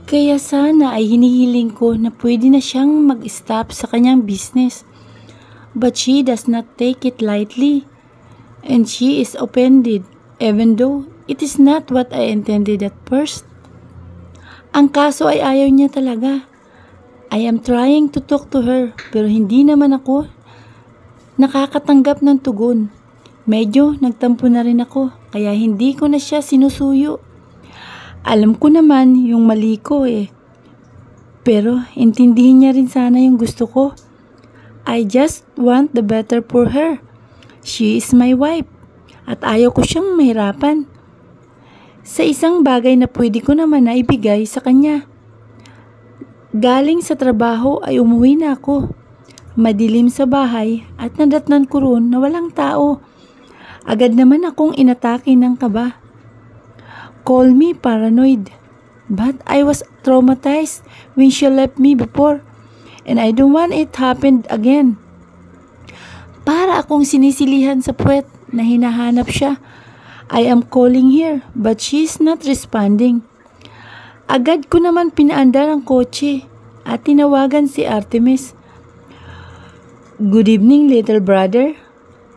Kaya sana ay hinihiling ko na pwede na siyang mag-stop sa kanyang business. But she does not take it lightly. And she is offended, even though it is not what I intended at first. Ang kaso ay ayaw niya talaga. I am trying to talk to her, pero hindi naman ako nakakatanggap ng tugon. Medyo nagtampo na rin ako, kaya hindi ko na siya sinusuyo. Alam ko naman yung mali ko pero intindihin niya rin sana yung gusto ko. I just want the better for her. She is my wife, at ayaw ko siyang mahirapan sa isang bagay na pwede ko naman na ibigay sa kanya. Galing sa trabaho ay umuwi na ako. Madilim sa bahay at nadatnan ko roon na walang tao. Agad naman akong inatake ng kaba. Call me paranoid, but I was traumatized when she left me before, and I don't want it happened again. Para akong sinisilihan sa puwet na hinahanap siya. I am calling her, but she is not responding. Agad ko naman pinaandar ang kotse at tinawagan si Artemis. Good evening, little brother.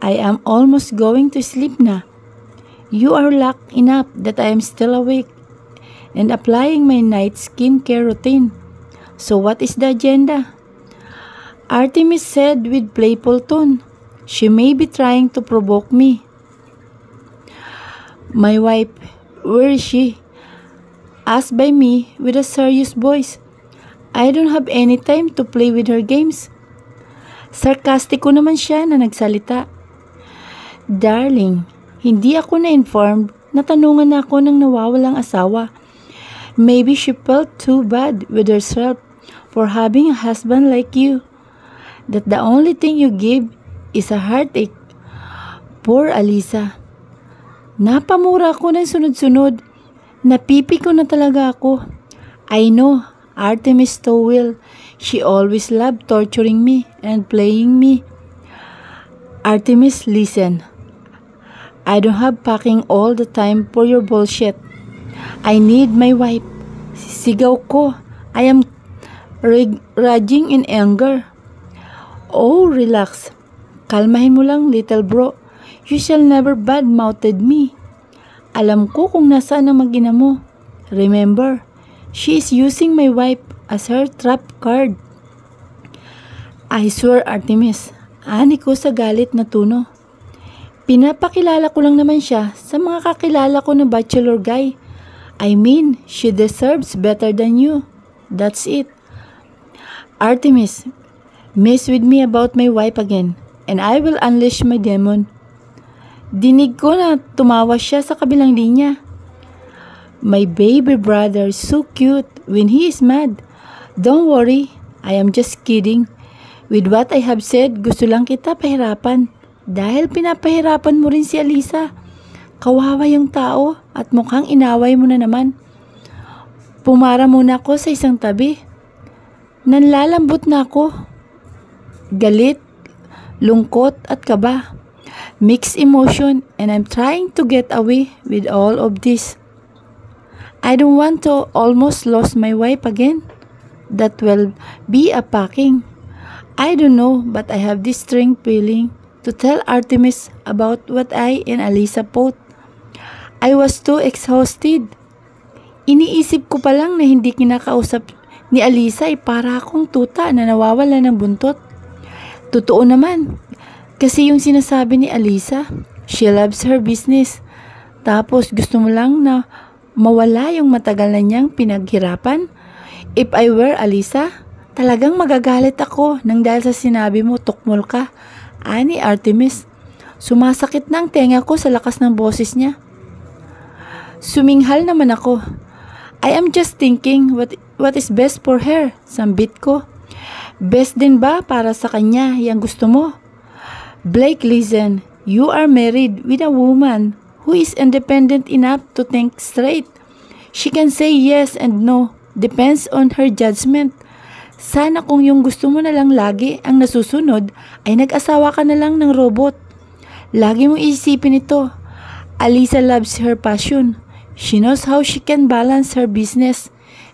I am almost going to sleep na. You are lucky enough that I am still awake and applying my night skincare routine. So what is the agenda? Artemis said with playful tone. She may be trying to provoke me. My wife, where is she? Asked by me with a serious voice. I don't have any time to play with her games. Sarkastiko naman siya na nagsalita. Darling, hindi ako na-informed na tanungan ako ng nawawalang asawa. Maybe she felt too bad with herself for having a husband like you. That the only thing you give is a heartache. Poor Alisa. Napamura ako ng sunod-sunod. Napipi ko na talaga ako. I know, Artemis Stowell. She always loved torturing me and playing me. Artemis, listen. I don't have packing all the time for your bullshit. I need my wife. Sigaw ko. I am raging in anger. Oh, relax. Kalmahin mo lang, little bro. You shall never bad-mouthed me. Alam ko kung nasaan ang mag-ina mo. Remember, she is using my wife as her trap card. I swear, Artemis, ani ko sa galit na tono. Pinapakilala ko lang naman siya sa mga kakilala ko na bachelor guy. I mean, she deserves better than you. That's it. Artemis, mess with me about my wife again, and I will unleash my demon. Dinig ko na tumawa siya sa kabilang linya. My baby brother is so cute when he is mad. Don't worry, I am just kidding. With what I have said, gusto lang kita pahirapan. Dahil pinapahirapan mo rin si Alisa. Kawawa yung tao at mukhang inaway mo na naman. Pumara muna ako sa isang tabi. Nanlalambot na ako. Galit, lungkot at kaba. Mixed emotion, and I'm trying to get away with all of this. I don't want to almost lose my wife again. That will be a packing. I don't know, but I have this strange feeling to tell Artemis about what I and Alisa both. I was too exhausted. Iniisip ko pa lang na hindi kinakausap ni Alisa ay para akong tuta na nawawala ng buntot. Totoo naman, kasi yung sinasabi ni Alisa, she loves her business. Tapos gusto mo lang na mawala yung matagal na niyang pinaghirapan. If I were Alisa, talagang magagalit ako nang dahil sa sinabi mo tukmol ka. Ani Artemis, sumasakit na ang tenga ko sa lakas ng boses niya. Suminghal naman ako. I am just thinking what is best for her, sambit ko. Best din ba para sa kanya yang gusto mo? Blake, listen, you are married with a woman who is independent enough to think straight. She can say yes and no, depends on her judgment. Sana kung yung gusto mo na lang lagi ang nasusunod ay nag-asawa ka na lang ng robot. Lagi mong isipin ito. Alisa loves her passion. She knows how she can balance her business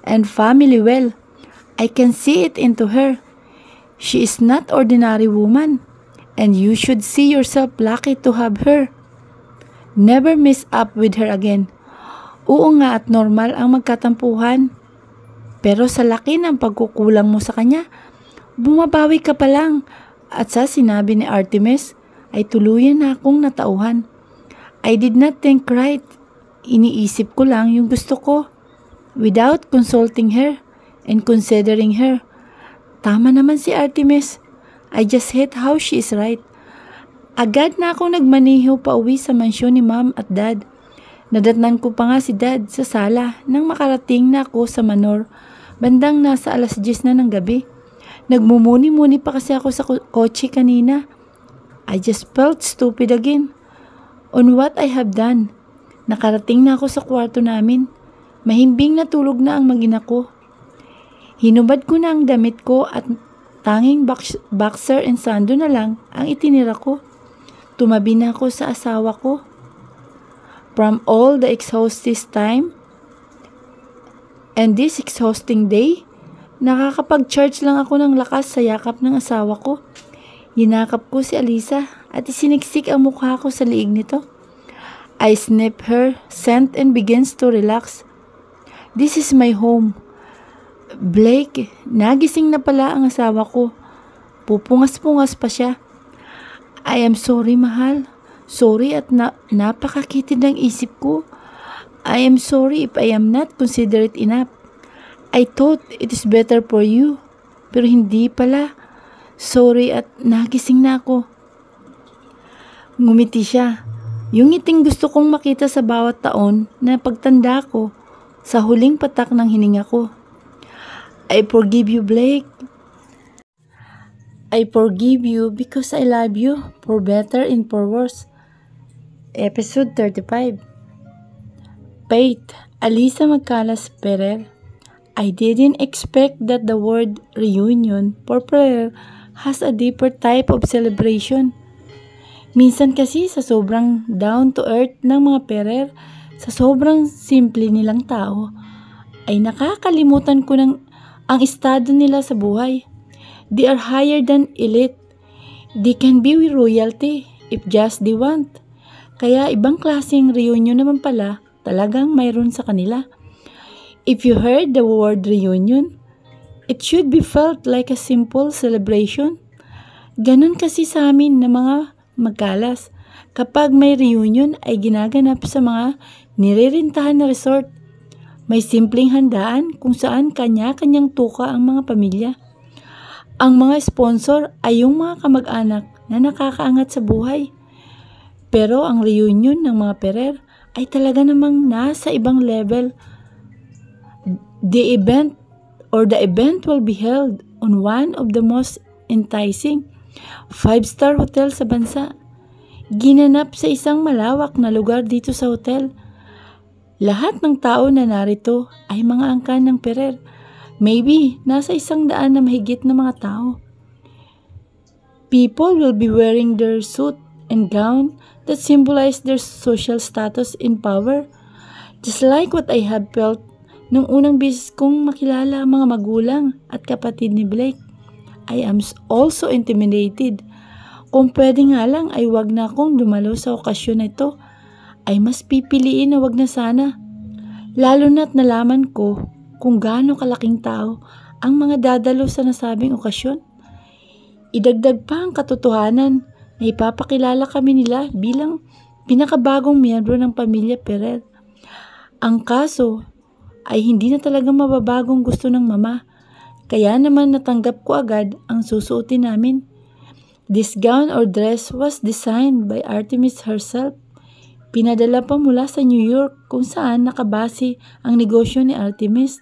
and family well. I can see it into her. She is not ordinary woman, and you should see yourself lucky to have her. Never miss up with her again. Oo nga at normal ang magkatampuhan. Pero sa laki ng pagkukulang mo sa kanya, bumabawi ka pa lang. At sa sinabi ni Artemis, ay tuluyan na akong natauhan. I did not think right. Iniisip ko lang yung gusto ko, without consulting her and considering her. Tama naman si Artemis. I just hate how she is right. Agad na akong nagmaneho pa uwi sa mansyon ni Mom at Dad. Nadatnan ko pa nga si Dad sa sala nang makarating na ako sa Manor, bandang nasa 10:00 na ng gabi. Nagmumuni-muni pa kasi ako sa kotse kanina. I just felt stupid again on what I have done. Nakarating na ako sa kwarto namin. Mahimbing natulog na ang mag-ina ko. Hinubad ko na ang damit ko at tanging boxer and sando na lang ang itinira ko. Tumabi na ako sa asawa ko. From all the exhausting time and this exhausting day, nakakapag-charge lang ako ng lakas sa yakap ng asawa ko. Hinakap ko si Alisa at isiniksik ang mukha ko sa liig nito. I snip her, scent and begins to relax. This is my home. Blake, nagising na pala ang asawa ko. Pupungas-pungas pa siya. I am sorry, mahal. Sorry at napakakitid ng isip ko. I am sorry if I am not considerate enough. I thought it is better for you. Pero hindi pala. Sorry at nagising na ako. Ngumiti siya. Yung ngiting gusto kong makita sa bawat taon na pagtanda ko sa huling patak ng hininga ko. I forgive you, Blake. I forgive you because I love you, for better and for worse. Episode 35. Faith, Alisa Magcalas Ferrer. I didn't expect that the word reunion for prayer has a deeper type of celebration. Minsan kasi sa sobrang down to earth ng mga Ferrer, sa sobrang simple nilang tao, ay nakakalimutan ko ng ang estado nila sa buhay. They are higher than elite. They can be with royalty if just they want. Kaya ibang klaseng reunion naman pala talagang mayroon sa kanila. If you heard the word reunion, it should be felt like a simple celebration. Ganon kasi sa amin na mga Magcalas. Kapag may reunion ay ginaganap sa mga nirerintahan na resort. May simpleng handaan kung saan kanya-kanyang tuka ang mga pamilya. Ang mga sponsor ay yung mga kamag-anak na nakakaangat sa buhay. Pero ang reunion ng mga Ferrer ay talaga namang nasa ibang level. The event will be held on one of the most enticing 5-star hotel sa bansa. Ginanap sa isang malawak na lugar dito sa hotel. Lahat ng tao na narito ay mga angkan ng Ferrer. Maybe nasa 100 na mahigit na mga tao. People will be wearing their suit and gown that symbolize their social status and power. Just like what I have felt nung unang beses kong makilala ang mga magulang at kapatid ni Blake. I am also intimidated. Kung pwede nga lang ay wag na akong dumalo sa okasyon na ito, ay mas pipiliin na wag na sana. Lalo na't nalaman ko kung gaano kalaking tao ang mga dadalo sa nasabing okasyon. Idagdag pa ang katotohanan na ipapakilala kami nila bilang pinakabagong miyembro ng pamilya Ferrer. Ang kaso ay hindi na talaga mababagong gusto ng mama. Kaya naman natanggap ko agad ang susuotin namin. This gown or dress was designed by Artemis herself. Pinadala pa mula sa New York kung saan nakabase ang negosyo ni Artemis.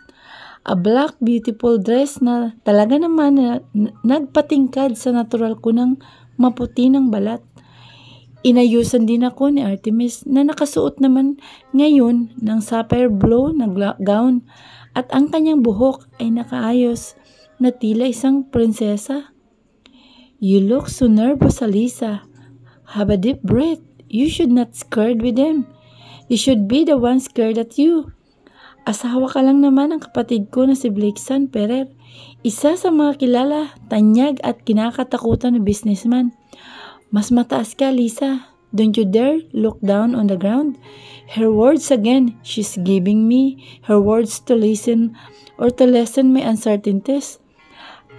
A black beautiful dress na talaga naman nagpatingkad sa natural ko ng maputi ng balat. Inayusan din ako ni Artemis na nakasuot naman ngayon ng sapphire blue na gown at ang kanyang buhok ay nakaayos na tila isang prinsesa. You look so nervous, Alisa. Have a deep breath. You should not scared with them. They should be the ones scared at you. Asawa ka lang naman ang kapatid ko na si Blake San Ferrer. Isa sa mga kilala, tanyag at kinakatakutan na businessman. Mas mataas ka, Lisa. Don't you dare look down on the ground. Her words again, she's giving me her words to listen or to lessen my uncertainties.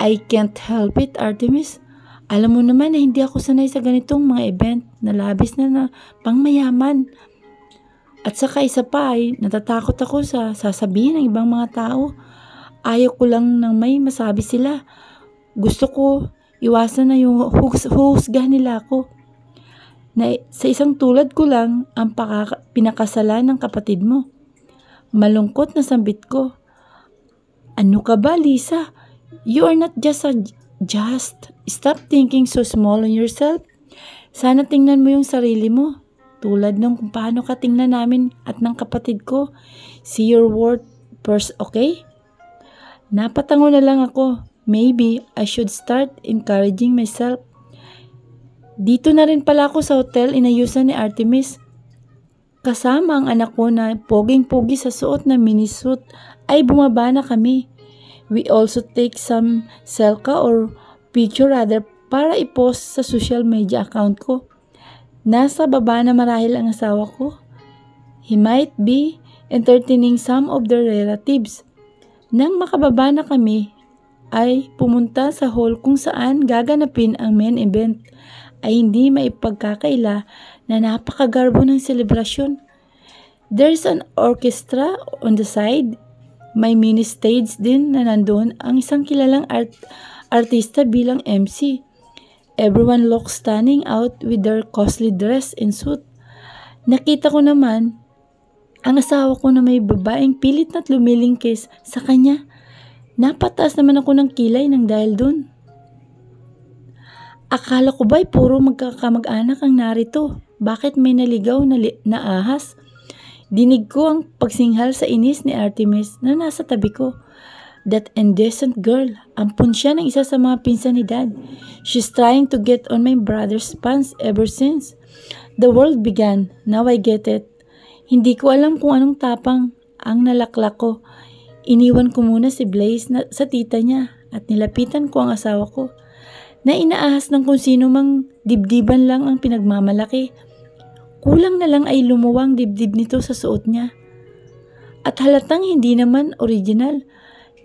I can't help it, Artemis. Alam mo naman na hindi ako sanay sa ganitong mga event na labis na pangmayaman. At saka isa pa ay natatakot ako sa sasabihin ng ibang mga tao. Ayaw ko lang nang may masabi sila. Gusto ko iwasan na yung huhusgahan nila ako. Na sa isang tulad ko lang ang pinakasalan ng kapatid mo. Malungkot na sambit ko. Ano ka ba, Lisa? You are not just. Stop thinking so small on yourself. Sana tingnan mo yung sarili mo. Tulad ng kung paano ka tingnan namin at ng kapatid ko. See your worth first, okay? Napatango na lang ako. Maybe I should start encouraging myself. Dito na rin pala ako sa hotel inayusan ni Artemis. Kasama ang anak ko na poging-pogi sa suot na minisuit ay bumaba na kami. We also take some selfie or picture rather para i-post sa social media account ko. Nasa baba na marahil ang asawa ko. He might be entertaining some of their relatives. Nang makababa na kami, ay pumunta sa hall kung saan gaganapin ang main event. Ay hindi maipagkakaila na napakagarbo ng selebrasyon. There's an orchestra on the side. May mini stage din na nandun ang isang kilalang artista bilang MC. Everyone looks stunning out with their costly dress and suit. Nakita ko naman ang asawa ko na may babaeng pilit na't lumilingkis sa kanya. Napataas naman ako ng kilay nang dahil dun. Akala ko ba'y puro magkakamag-anak ang narito? Bakit may naligaw na ahas? Dinig ko ang pagsinghal sa inis ni Artemis na nasa tabi ko. That indecent girl, ampun siya ng isa sa mga pinsan ni Dad. She's trying to get on my brother's pants ever since the world began. Now I get it. Hindi ko alam kung anong tapang ang nalaklak ko. Iniwan ko muna si Blaze sa tita niya at nilapitan ko ang asawa ko na inaahas ng kung sino mang dibdiban lang ang pinagmamalaki. Kulang na lang ay lumuwang dibdib nito sa suot niya. At halatang hindi naman original.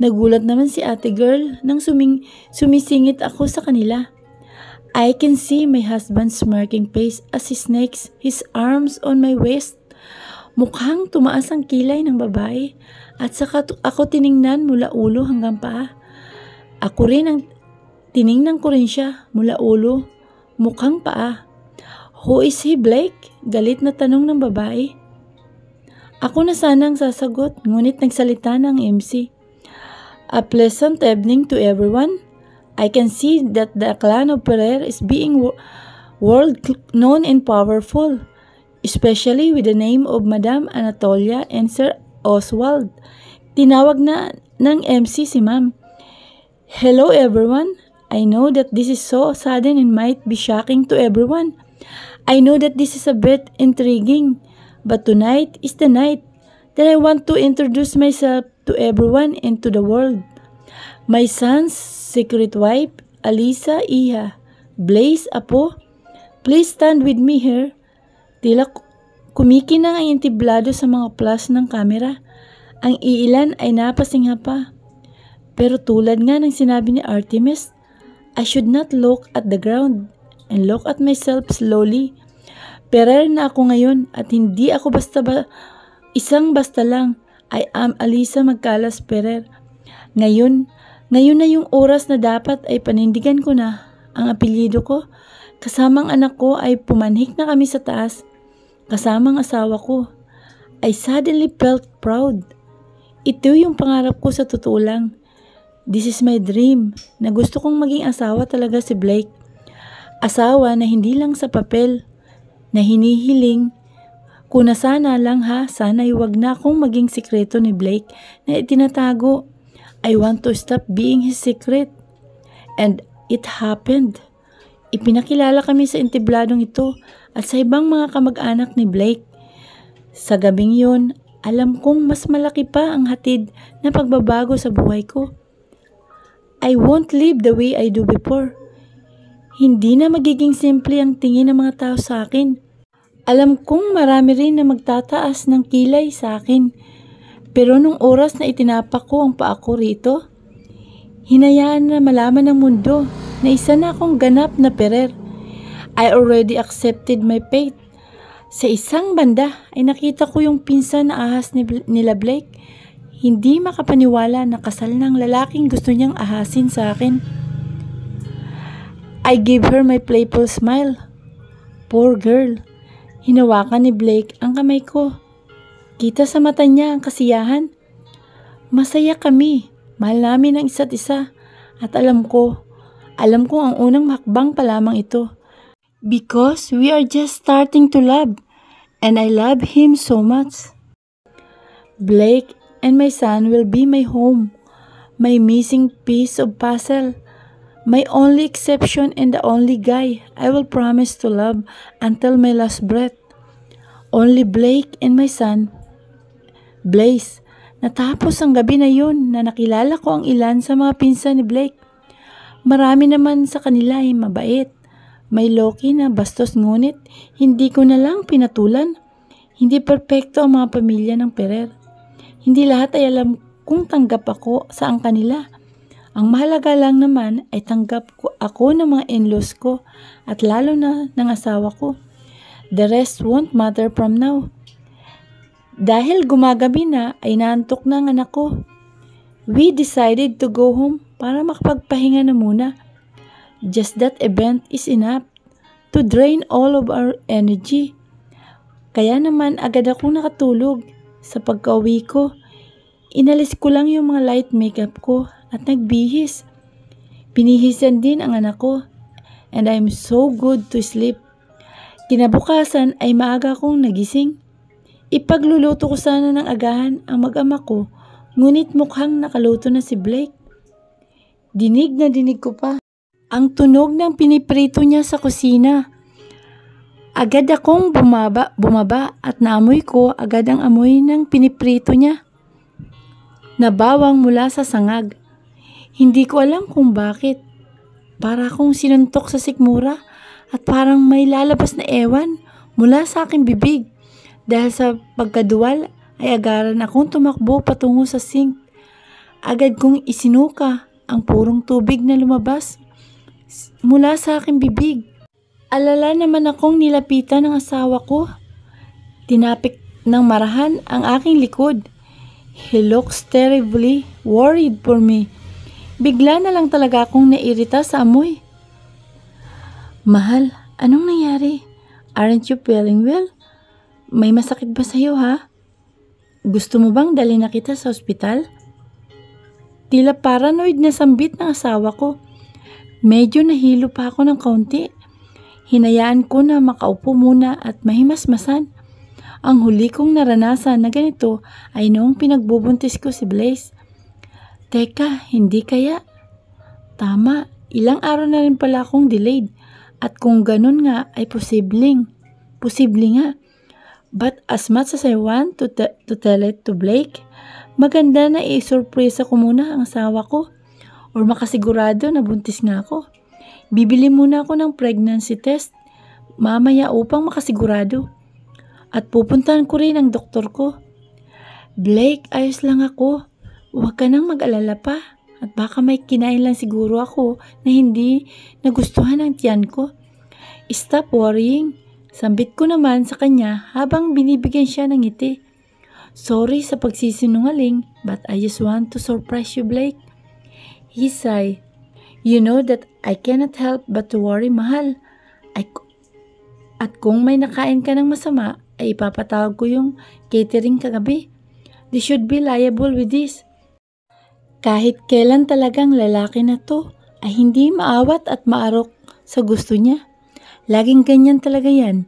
Nagulat naman si ate girl nang sumisingit ako sa kanila. I can see my husband's smirking face as he snakes his arms on my waist. Mukhang tumaas ang kilay ng babae at saka ako tiningnan mula ulo hanggang paa. Tiningnan ko rin siya mula ulo, mukhang paa. Who is he, Blake? Galit na tanong ng babae. Ako na sanang sasagot, ngunit nagsalita ng MC. A pleasant evening to everyone. I can see that the clan of Ferrer is being world known and powerful, especially with the name of Madam Anatolia and Sir Oswald. Tinawag na ng MC si Ma'am. Hello everyone. I know that this is so sudden and might be shocking to everyone. I know that this is a bit intriguing, but tonight is the night that I want to introduce myself to everyone and to the world. My son's secret wife, Alisa Iha, Blaze Apo. Please stand with me here. Tila kumikinang ang entiblado sa mga flash ng kamera. Ang iilan ay napasingha pa. Pero tulad nga ng sinabi ni Artemis, I should not look at the ground and look at myself slowly. Ferrer na ako ngayon at hindi ako isang basta lang. I am Alisa Magcalas Ferrer. Ngayon na yung oras na dapat ay panindigan ko na ang apelyido ko. Kasamang anak ko ay pumanhik na kami sa taas. Kasamang asawa ko. I suddenly felt proud. Ito yung pangarap ko sa totoo lang. This is my dream na gusto kong maging asawa talaga si Blake. Asawa na hindi lang sa papel, na hinihiling kung na sana lang sana iwag na akong maging sikreto ni Blake na itinatago. I want to stop being his secret. And it happened. Ipinakilala kami sa entibladong ito at sa ibang mga kamag-anak ni Blake. Sa gabing yun Alam kong mas malaki pa ang hatid na pagbabago sa buhay ko. I won't live the way I do before. Hindi na magiging simple ang tingin ng mga tao sa akin. Alam kong marami rin na magtataas ng kilay sa akin. Pero nung oras na itinapak ko ang paa ko rito, hinayaan na malaman ng mundo na isa na akong ganap na Ferrer. I already accepted my fate. Sa isang banda ay nakita ko yung pinsan na ahas nila Blake. Hindi makapaniwala na kasal ng lalaking gusto niyang ahasin sa akin. I gave her my playful smile. Poor girl. Hinawakan ni Blake ang kamay ko. Kita sa mata niya ang kasiyahan. Masaya kami. Mahal namin ang isa't isa. At alam ko ang unang hakbang pa lamang ito. Because we are just starting to love. And I love him so much. Blake and my son will be my home. My missing piece of puzzle. My only exception and the only guy I will promise to love until my last breath. Only Blake and my son. Blaze. Natapos ang gabi na yun na nakilala ko ang ilan sa mga pinsan ni Blake. Marami naman sa kanila ay mabait. May loki na bastos ngunit hindi ko na lang pinatulan. Hindi perpekto ang mga pamilya ng Ferrer. Hindi lahat ay alam kung tanggap ako sa ang kanila. Ang mahalaga lang naman ay tanggap ko ako ng mga in-laws ko at lalo na ng asawa ko. The rest won't matter from now. Dahil gumagabi na ay naantok na ang anak ko. We decided to go home para makapagpahinga na muna. Just that event is enough to drain all of our energy. Kaya naman agad ako nakatulog. Sa pagka-uwi ko, inalis ko lang yung mga light makeup ko at nagbihis. Binihisan din ang anak ko and I'm so good to sleep. Kinabukasan ay maaga akong nagising. Ipagluluto ko sana ng agahan ang mag-ama ko, ngunit mukhang nakaluto na si Blake. Dinig na dinig ko pa ang tunog ng piniprito niya sa kusina. Agad akong bumaba at naamoy ko agad ang amoy ng piniprito niya. Nabawang mula sa sangag. Hindi ko alam kung bakit. Para akong sinuntok sa sikmura at parang may lalabas na ewan mula sa aking bibig. Dahil sa pagkaduwal ay agaran akong tumakbo patungo sa sink. Agad kong isinuka ang purong tubig na lumabas mula sa aking bibig. Alala naman akong nilapitan ng asawa ko. Tinapik ng marahan ang aking likod. He looks terribly worried for me. Bigla na lang talaga akong nairita sa amoy. Mahal, anong nangyari? Aren't you feeling well? May masakit ba sa'yo ha? Gusto mo bang dalhin na kita sa ospital? Tila paranoid na sambit ng asawa ko. Medyo nahilo pa ako ng kaunti. Hinayaan ko na makaupo muna at mahimasmasan. Ang huli kong naranasan na ganito ay noong pinagbubuntis ko si Blaze. Teka, hindi kaya? Tama, ilang araw na rin pala akong delayed. At kung ganun nga ay posible nga. But as much as I want to tell it to Blake, maganda na i-surpresa ko muna ang asawa ko. Or makasigurado na buntis nga ako. Bibili muna ako ng pregnancy test mamaya upang makasigurado. At pupuntahan ko rin ang doktor ko. Blake, ayos lang ako. Huwag ka nang mag-alala pa. At baka may kinain lang siguro ako na hindi nagustuhan ng tiyan ko. Stop worrying. Sambit ko naman sa kanya habang binibigyan siya ng ngiti. Sorry sa pagsisinungaling, but I just want to surprise you, Blake. He sighed. You know that I cannot help but to worry, mahal. At kung may nakain ka ng masama, ay ipapatawag ko yung catering kagabi. They should be liable with this. Kahit kailan talagang lalaki na to, ay hindi maawat at maarok sa gusto niya. Laging ganyan talaga yan.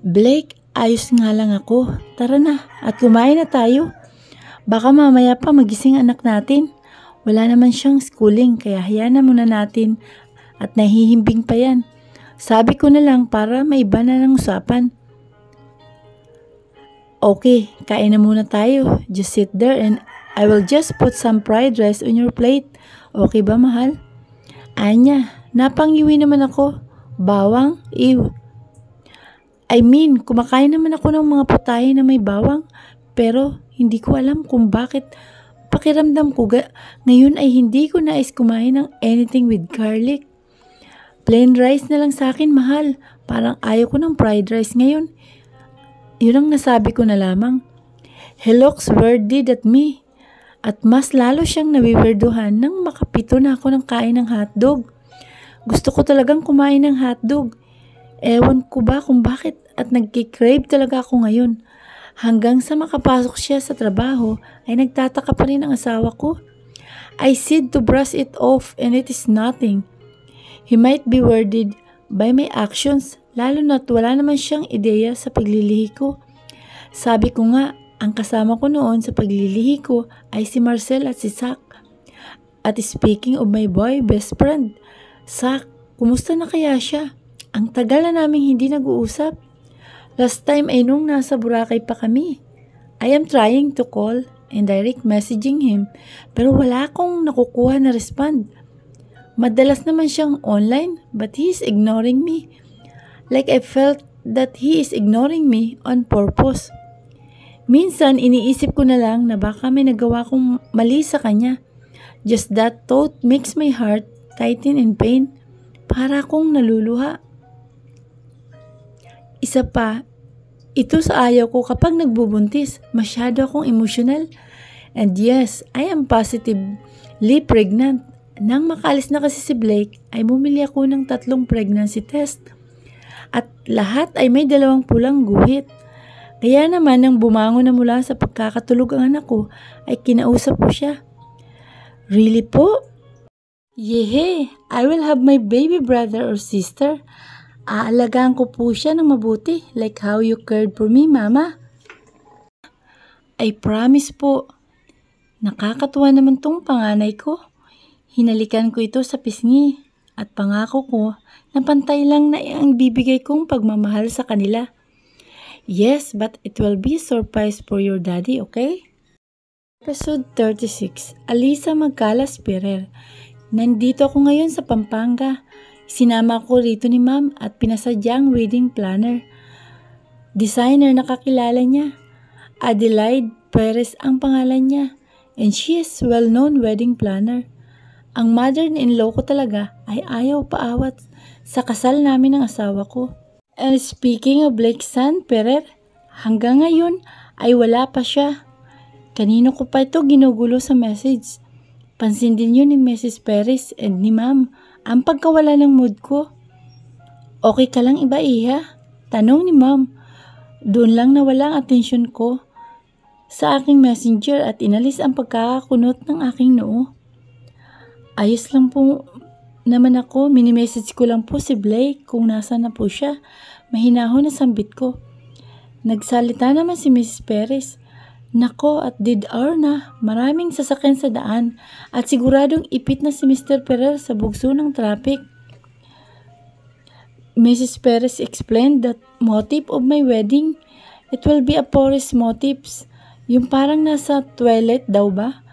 Blake, ayos nga lang ako. Tara na at kumain na tayo. Baka mamaya pa magising anak natin. Wala naman siyang schooling kaya hayaan na muna natin at nahihimbing pa yan. Sabi ko na lang para may iba na ng usapan. Okay, kain na muna tayo. Just sit there and I will just put some fried rice on your plate. Okay ba, mahal? Anya, napangiwi naman ako. Bawang? Ew. I mean, kumakain naman ako ng mga putahe na may bawang. Pero hindi ko alam kung bakit pakiramdam ko ngayon ay hindi ko nais kumain ng anything with garlic. Plain rice na lang sa akin, mahal. Parang ayaw ko ng fried rice ngayon. Yun ang nasabi ko na lamang. He looks weirded at me. At mas lalo siyang nawiwerduhan nang makapito na ako ng kain ng hotdog. Gusto ko talagang kumain ng hotdog. Ewan ko ba kung bakit at nagkikrave talaga ako ngayon. Hanggang sa makapasok siya sa trabaho ay nagtataka pa rin ang asawa ko. I said to brush it off and it is nothing. He might be worried by my actions, lalo na't wala naman siyang ideya sa paglilihi ko. Sabi ko nga, ang kasama ko noon sa paglilihi ko ay si Marcel at si Zach. At speaking of my boy best friend, Zach, kumusta na kaya siya? Ang tagal na naming hindi nag-uusap. Last time ay nung nasa Boracay pa kami. I am trying to call and direct messaging him pero wala akong nakukuha na respond. Madalas naman siyang online but he is ignoring me. Like I felt that he is ignoring me on purpose. Minsan iniisip ko na lang na baka may nagawa kong mali sa kanya. Just that thought makes my heart tighten in pain. Para akong naluluha. Isa pa, ito sa ayaw ko kapag nagbubuntis. Masyado akong emotional. And yes, I am positively pregnant. Nang makaalis na kasi si Blake, ay bumili ako ng 3 pregnancy test. At lahat ay may 2 pulang guhit. Kaya naman nang bumangon na mula sa pagkakatulog ang anak ko, ay kinausap ko siya. Really po? Yehe, I will have my baby brother or sister. Aalagaan ko po siya ng mabuti, like how you cared for me, Mama. I promise po. Nakakatuwa naman tong panganay ko. Hinalikan ko ito sa pisngi at pangako ko na pantay lang na ang bibigay kong pagmamahal sa kanila. Yes, but it will be a surprise for your daddy, okay? Episode 36, Alisa Magcalas Ferrer. Nandito ako ngayon sa Pampanga. Sinama ko rito ni Ma'am at pinasadyang wedding planner. Designer na kakilala niya. Adelaide Perez ang pangalan niya and she is well-known wedding planner. Ang mother-in-law ko talaga ay ayaw paawat sa kasal namin ng asawa ko. And speaking of Blake's son, Ferrer, hanggang ngayon ay wala pa siya. Kanino ko pa ito ginugulo sa message. Pansin din yun ni Mrs. Perez and ni Ma'am ang pagkawala ng mood ko. Okay ka lang iba, Iha? Tanong ni Ma'am. Doon lang nawala ang atensyon ko sa aking messenger at inalis ang pagkakakunot ng aking noo. Ayos lang po naman ako. Mini-message ko lang po si Blake kung nasa na po siya. Mahinahon na sambit ko. Nagsalita naman si Mrs. Perez. Nako, at dead hour na. Maraming sasakyan sa daan at siguradong ipit na si Mr. Ferrer sa bugso ng traffic. Mrs. Perez explained that motive of my wedding, it will be a porous motifs. Yung parang nasa toilet daw ba?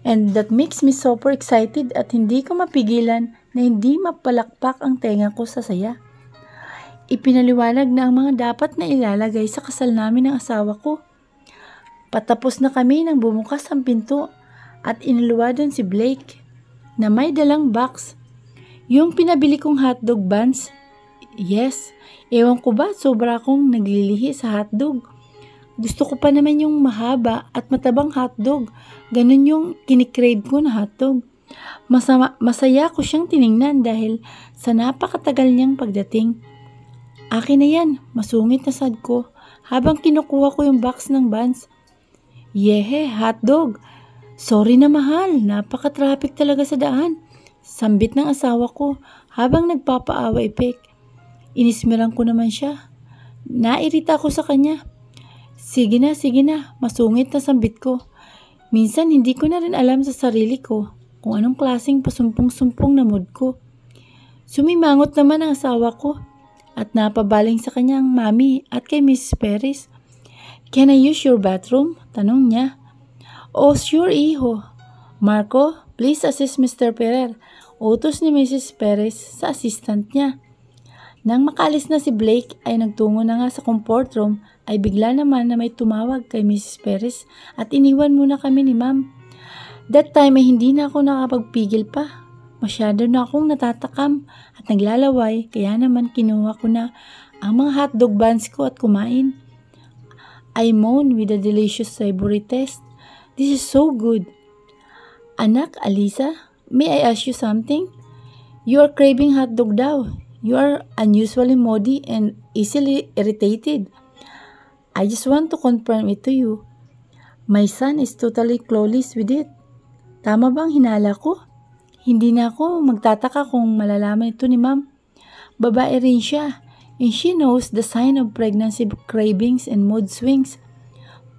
And that makes me super excited at hindi ko mapigilan na hindi mapalakpak ang tenga ko sa saya. Ipinaliwanag na ang mga dapat na ilalagay sa kasal namin ng asawa ko. Patapos na kami nang bumukas ang pinto at iniluwa doon si Blake na may dalang box. Yung pinabili kong hotdog buns. Yes, ewan ko ba sobra akong naglilihi sa hotdog. Gusto ko pa naman yung mahaba at matabang hotdog. Ganun yung kinikrave ko na hotdog. Masaya ko siyang tiningnan dahil sa napakatagal niyang pagdating. Akin na yan, masungit na sad ko habang kinukuha ko yung box ng buns. Yehe, hotdog. Sorry na mahal, napaka-traffic talaga sa daan. Sambit ng asawa ko habang nagpapaawa-ipik. Inismiran ko naman siya. Nairita ko sa kanya. Sige na, masungit na sambit ko. Minsan hindi ko na rin alam sa sarili ko kung anong klaseng pasumpong-sumpong na mood ko. Sumimangot naman ang asawa ko at napabaling sa kanyang mami at kay Mrs. Perez. Can I use your bathroom? Tanong niya. Oh, sure, iho. Marco, please assist Mr. Ferrer. Utos ni Mrs. Perez sa assistant niya. Nang makaalis na si Blake ay nagtungo na nga sa comfort room ay bigla naman na may tumawag kay Mrs. Perez at iniwan muna kami ni Ma'am. That time ay hindi na ako nakapagpigil pa. Masyado na akong natatakam at naglalaway kaya naman kinuha ko na ang mga hotdog buns ko at kumain. I moaned with a delicious savory taste. This is so good. Anak, Alisa, may I ask you something? You are craving hotdog daw. You are unusually moody and easily irritated. I just want to confirm it to you. My son is totally clueless with it. Tama bang hinala ko? Hindi na ako magtataka kung malalaman ito ni Ma'am. Babae rin siya, and she knows the sign of pregnancy cravings and mood swings.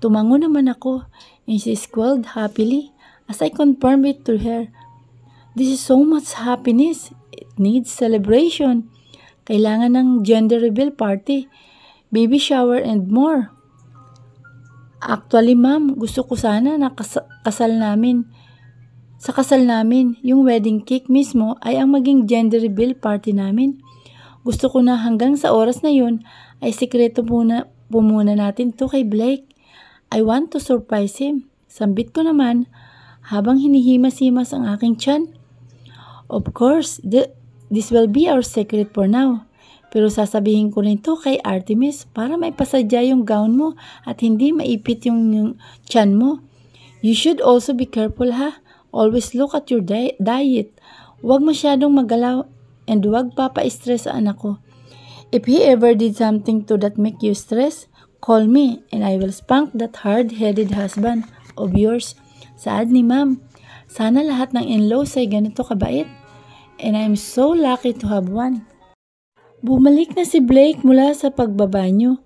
Tumango naman ako, and she squealed happily as I confirmed it to her. This is so much happiness. It needs celebration. Kailangan ng gender reveal party, baby shower, and more. Actually, Ma'am, gusto ko sana na kasal namin. Sa kasal namin, yung wedding cake mismo ay ang maging gender reveal party namin. Gusto ko na hanggang sa oras na yun ay sikreto muna natin to kay Blake. I want to surprise him. Sambit ko naman habang hinihimas-himas ang aking tiyan. Of course, this will be our secret for now. Pero sasabihin ko rin to kay Artemis para may pasadya yung gown mo at hindi maipit yung tiyan mo. You should also be careful ha. Always look at your diet. Huwag masyadong magalaw and huwag papa-stress sa anak ko. If he ever did something to that make you stress, call me and I will spank that hard-headed husband of yours. Saad ni Ma'am. Sana lahat ng in-laws ay ganito kabait. And I'm so lucky to have one. Bumalik na si Blake mula sa pagbabanyo.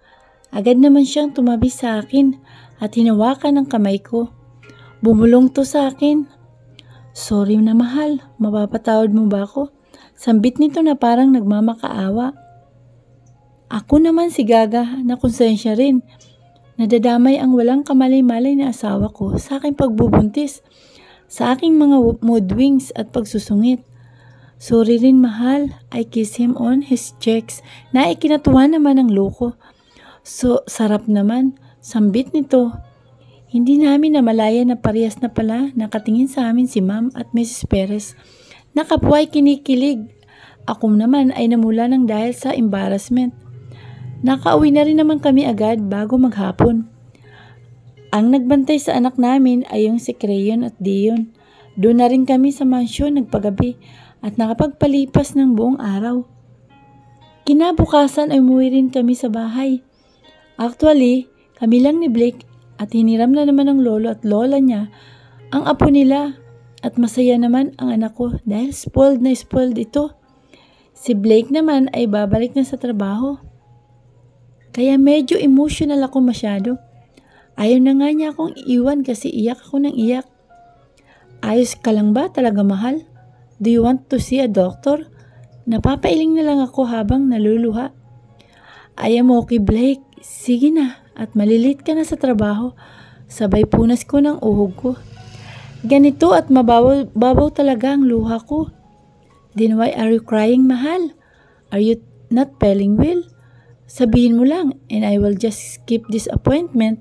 Agad naman siyang tumabi sa akin at hinawakan ng kamay ko. Bumulong to sa akin. Sorry na mahal, mapapatawad mo ba ako? Sambit nito na parang nagmamakaawa. Ako naman si Gaga na konsensya rin. Nadadamay ang walang kamalay-malay na asawa ko sa aking pagbubuntis, sa aking mga mood wings at pagsusungit. Sorry rin mahal, I kiss him on his cheeks na ikinatuwa naman ang loko. So, sarap naman, sambit nito. Hindi namin namalaya na parehas na pala nakatingin sa amin si Ma'am at Mrs. Perez. Nakapway kinikilig. Ako naman ay namula ng dahil sa embarrassment. Nakauwi na rin naman kami agad bago maghapon. Ang nagbantay sa anak namin ay yung si Crayon at Dion. Doon na rin kami sa mansyon nagpagabi at nakapagpalipas ng buong araw. Kinabukasan ay umuwi rin kami sa bahay. Actually, kami lang ni Blake at hiniram na naman ng lolo at lola niya ang apo nila at masaya naman ang anak ko dahil spoiled na spoiled ito. Si Blake naman ay babalik na sa trabaho. Kaya medyo emotional ako masyado. Ayaw na nga niya akong iwan kasi iyak ako ng iyak. Ayos ka lang ba talaga mahal? Do you want to see a doctor? Napapailing na lang ako habang naluluha. I am okay Blake. Sige na at malilit ka na sa trabaho. Sabay punas ko ng uhog ko. Ganito at mababaw talaga ang luha ko. Then why are you crying mahal? Are you not feeling well? Sabihin mo lang and I will just skip this appointment.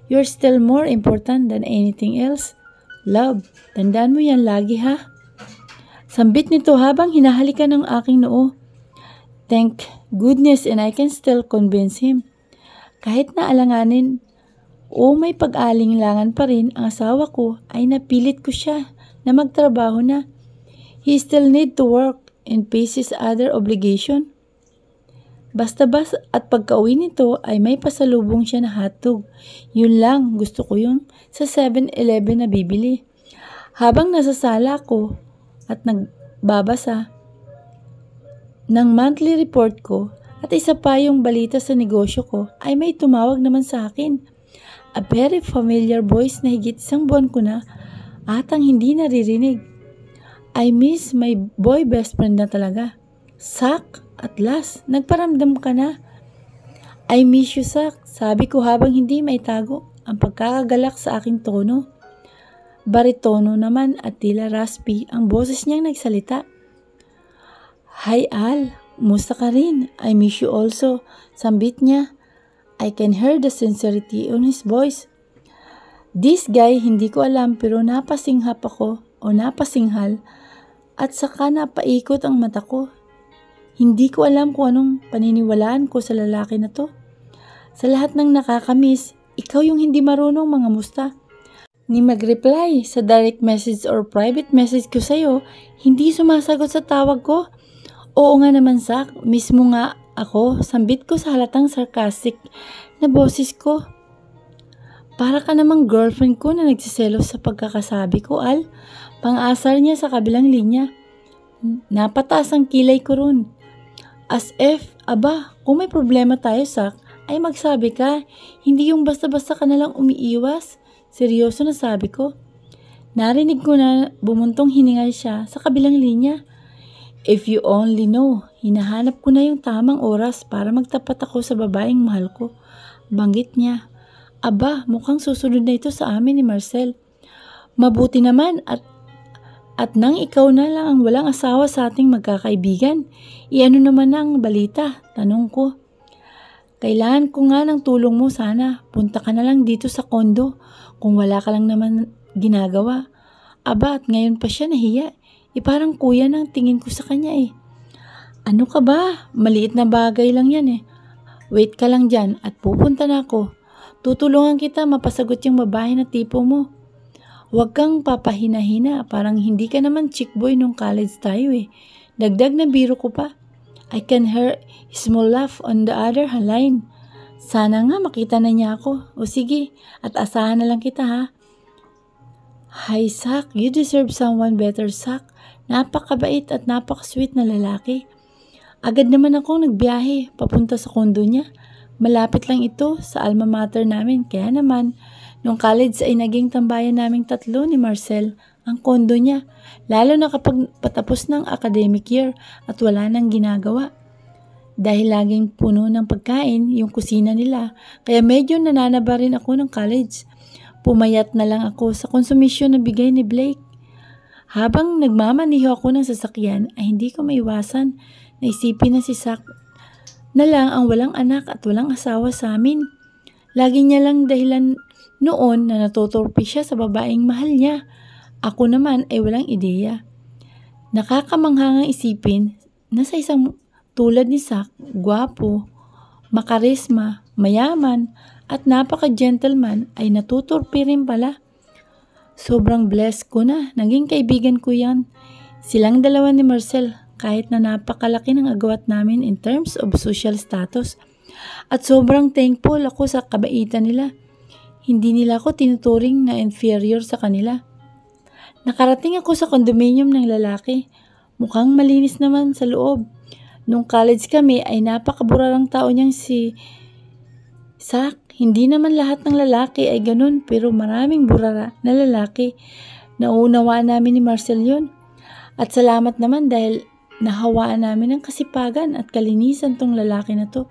You're still more important than anything else. Love, tandaan mo yan lagi ha. Sambit nito habang hinahalikan ng aking noo. Thank goodness and I can still convince him. Kahit na alanganin o may pag-alinlangan pa rin ang asawa ko ay napilit ko siya na magtrabaho na. He still need to work and face his other obligation. Basta-basta at pagka-uwi nito ay may pasalubong siya na hotdog. Yun lang, gusto ko yung sa 7-Eleven na bibili. Habang nasa sala ko at nagbabasa ng monthly report ko at isa pa yung balita sa negosyo ko ay may tumawag naman sa akin. A very familiar voice na higit isang buwan ko na atang hindi naririnig. I miss my boy best friend na talaga. Sak! At last, nagparamdam ka na. I miss you, Sak. Sabi ko habang hindi maitago ang pagkakagalak sa aking tono. Baritono naman at tila raspy ang boses niyang nagsalita. Hi Al, musta ka rin? I miss you also. Sambit niya. I can hear the sincerity on his voice. This guy, hindi ko alam pero napasinghap ako o napasinghal at saka napaikot ang mata ko. Hindi ko alam kung anong paniniwalaan ko sa lalaki na to. Sa lahat ng nakakamiss, ikaw yung hindi marunong mga musta. Ni mag-reply sa direct message or private message ko sa'yo, hindi sumasagot sa tawag ko. Oo nga naman Sak, mismo nga ako, sambit ko sa halatang sarcastic na boses ko. Para ka namang girlfriend ko na nagsiselos sa pagkakasabi ko, Al. Pang-asar niya sa kabilang linya. Napataas ang kilay ko ron. As if, aba, kung may problema tayo, Sak, ay magsabi ka, hindi yung basta-basta ka nalang umiiwas. Seryoso na sabi ko. Narinig ko na bumuntong hiningal siya sa kabilang linya. If you only know, hinahanap ko na yung tamang oras para magtapat ako sa babaeng mahal ko. Banggit niya. Aba, mukhang susunod na ito sa amin ni Marcel. Mabuti naman at nang ikaw na lang ang walang asawa sa ating magkakaibigan, iano naman ang balita? Tanong ko. Kailangan ko nga ng tulong mo sana. Punta ka na lang dito sa kondo kung wala ka lang naman ginagawa. Aba, at ngayon pa siya nahiya. Parang kuya ng tingin ko sa kanya eh. Ano ka ba? Maliit na bagay lang yan eh. Wait ka lang dyan at pupunta na ako. Tutulungan kita mapasagot yung babae na tipo mo. Huwag kang papahina-hina, parang hindi ka naman chick boy nung college tayo eh. Dagdag na biro ko pa. I can hear a small laugh on the other line. Sana nga makita na niya ako. O sige, at asahan na lang kita ha. Hi Sak, you deserve someone better Sak. Napakabait at napakasweet na lalaki. Agad naman akong nagbiyahe papunta sa kondo niya. Malapit lang ito sa alma mater namin, kaya naman nung college ay naging tambayan naming tatlo ni Marcel ang kondo niya, lalo na kapag patapos ng academic year at wala nang ginagawa. Dahil laging puno ng pagkain yung kusina nila, kaya medyo nananaba rin ako ng college. Pumayat na lang ako sa konsumisyon na bigay ni Blake. Habang nagmamaniho ako ng sasakyan ay hindi ko maiwasan na isipin na si Sak na lang ang walang anak at walang asawa sa amin. Lagi niya lang dahilan noon na natuturpi siya sa babaeng mahal niya. Ako naman ay walang ideya. Nakakamanghang isipin na sa isang tulad ni Sak, gwapo, makarisma, mayaman, at napaka-gentleman ay natuturpi rin pala. Sobrang blessed ko na, naging kaibigan ko yan. Silang dalawa ni Marcel, kahit na napakalaki ng agawat namin in terms of social status. At sobrang thankful ako sa kabaitan nila. Hindi nila ako tinuturing na inferior sa kanila. Nakarating ako sa condominium ng lalaki. Mukhang malinis naman sa loob. Nung college kami ay napakaburarang tao niyang si Sak. Hindi naman lahat ng lalaki ay ganun pero maraming burara na lalaki. Naunawaan namin ni Marcel yun. At salamat naman dahil nahawaan namin ng kasipagan at kalinisan tong lalaki na to.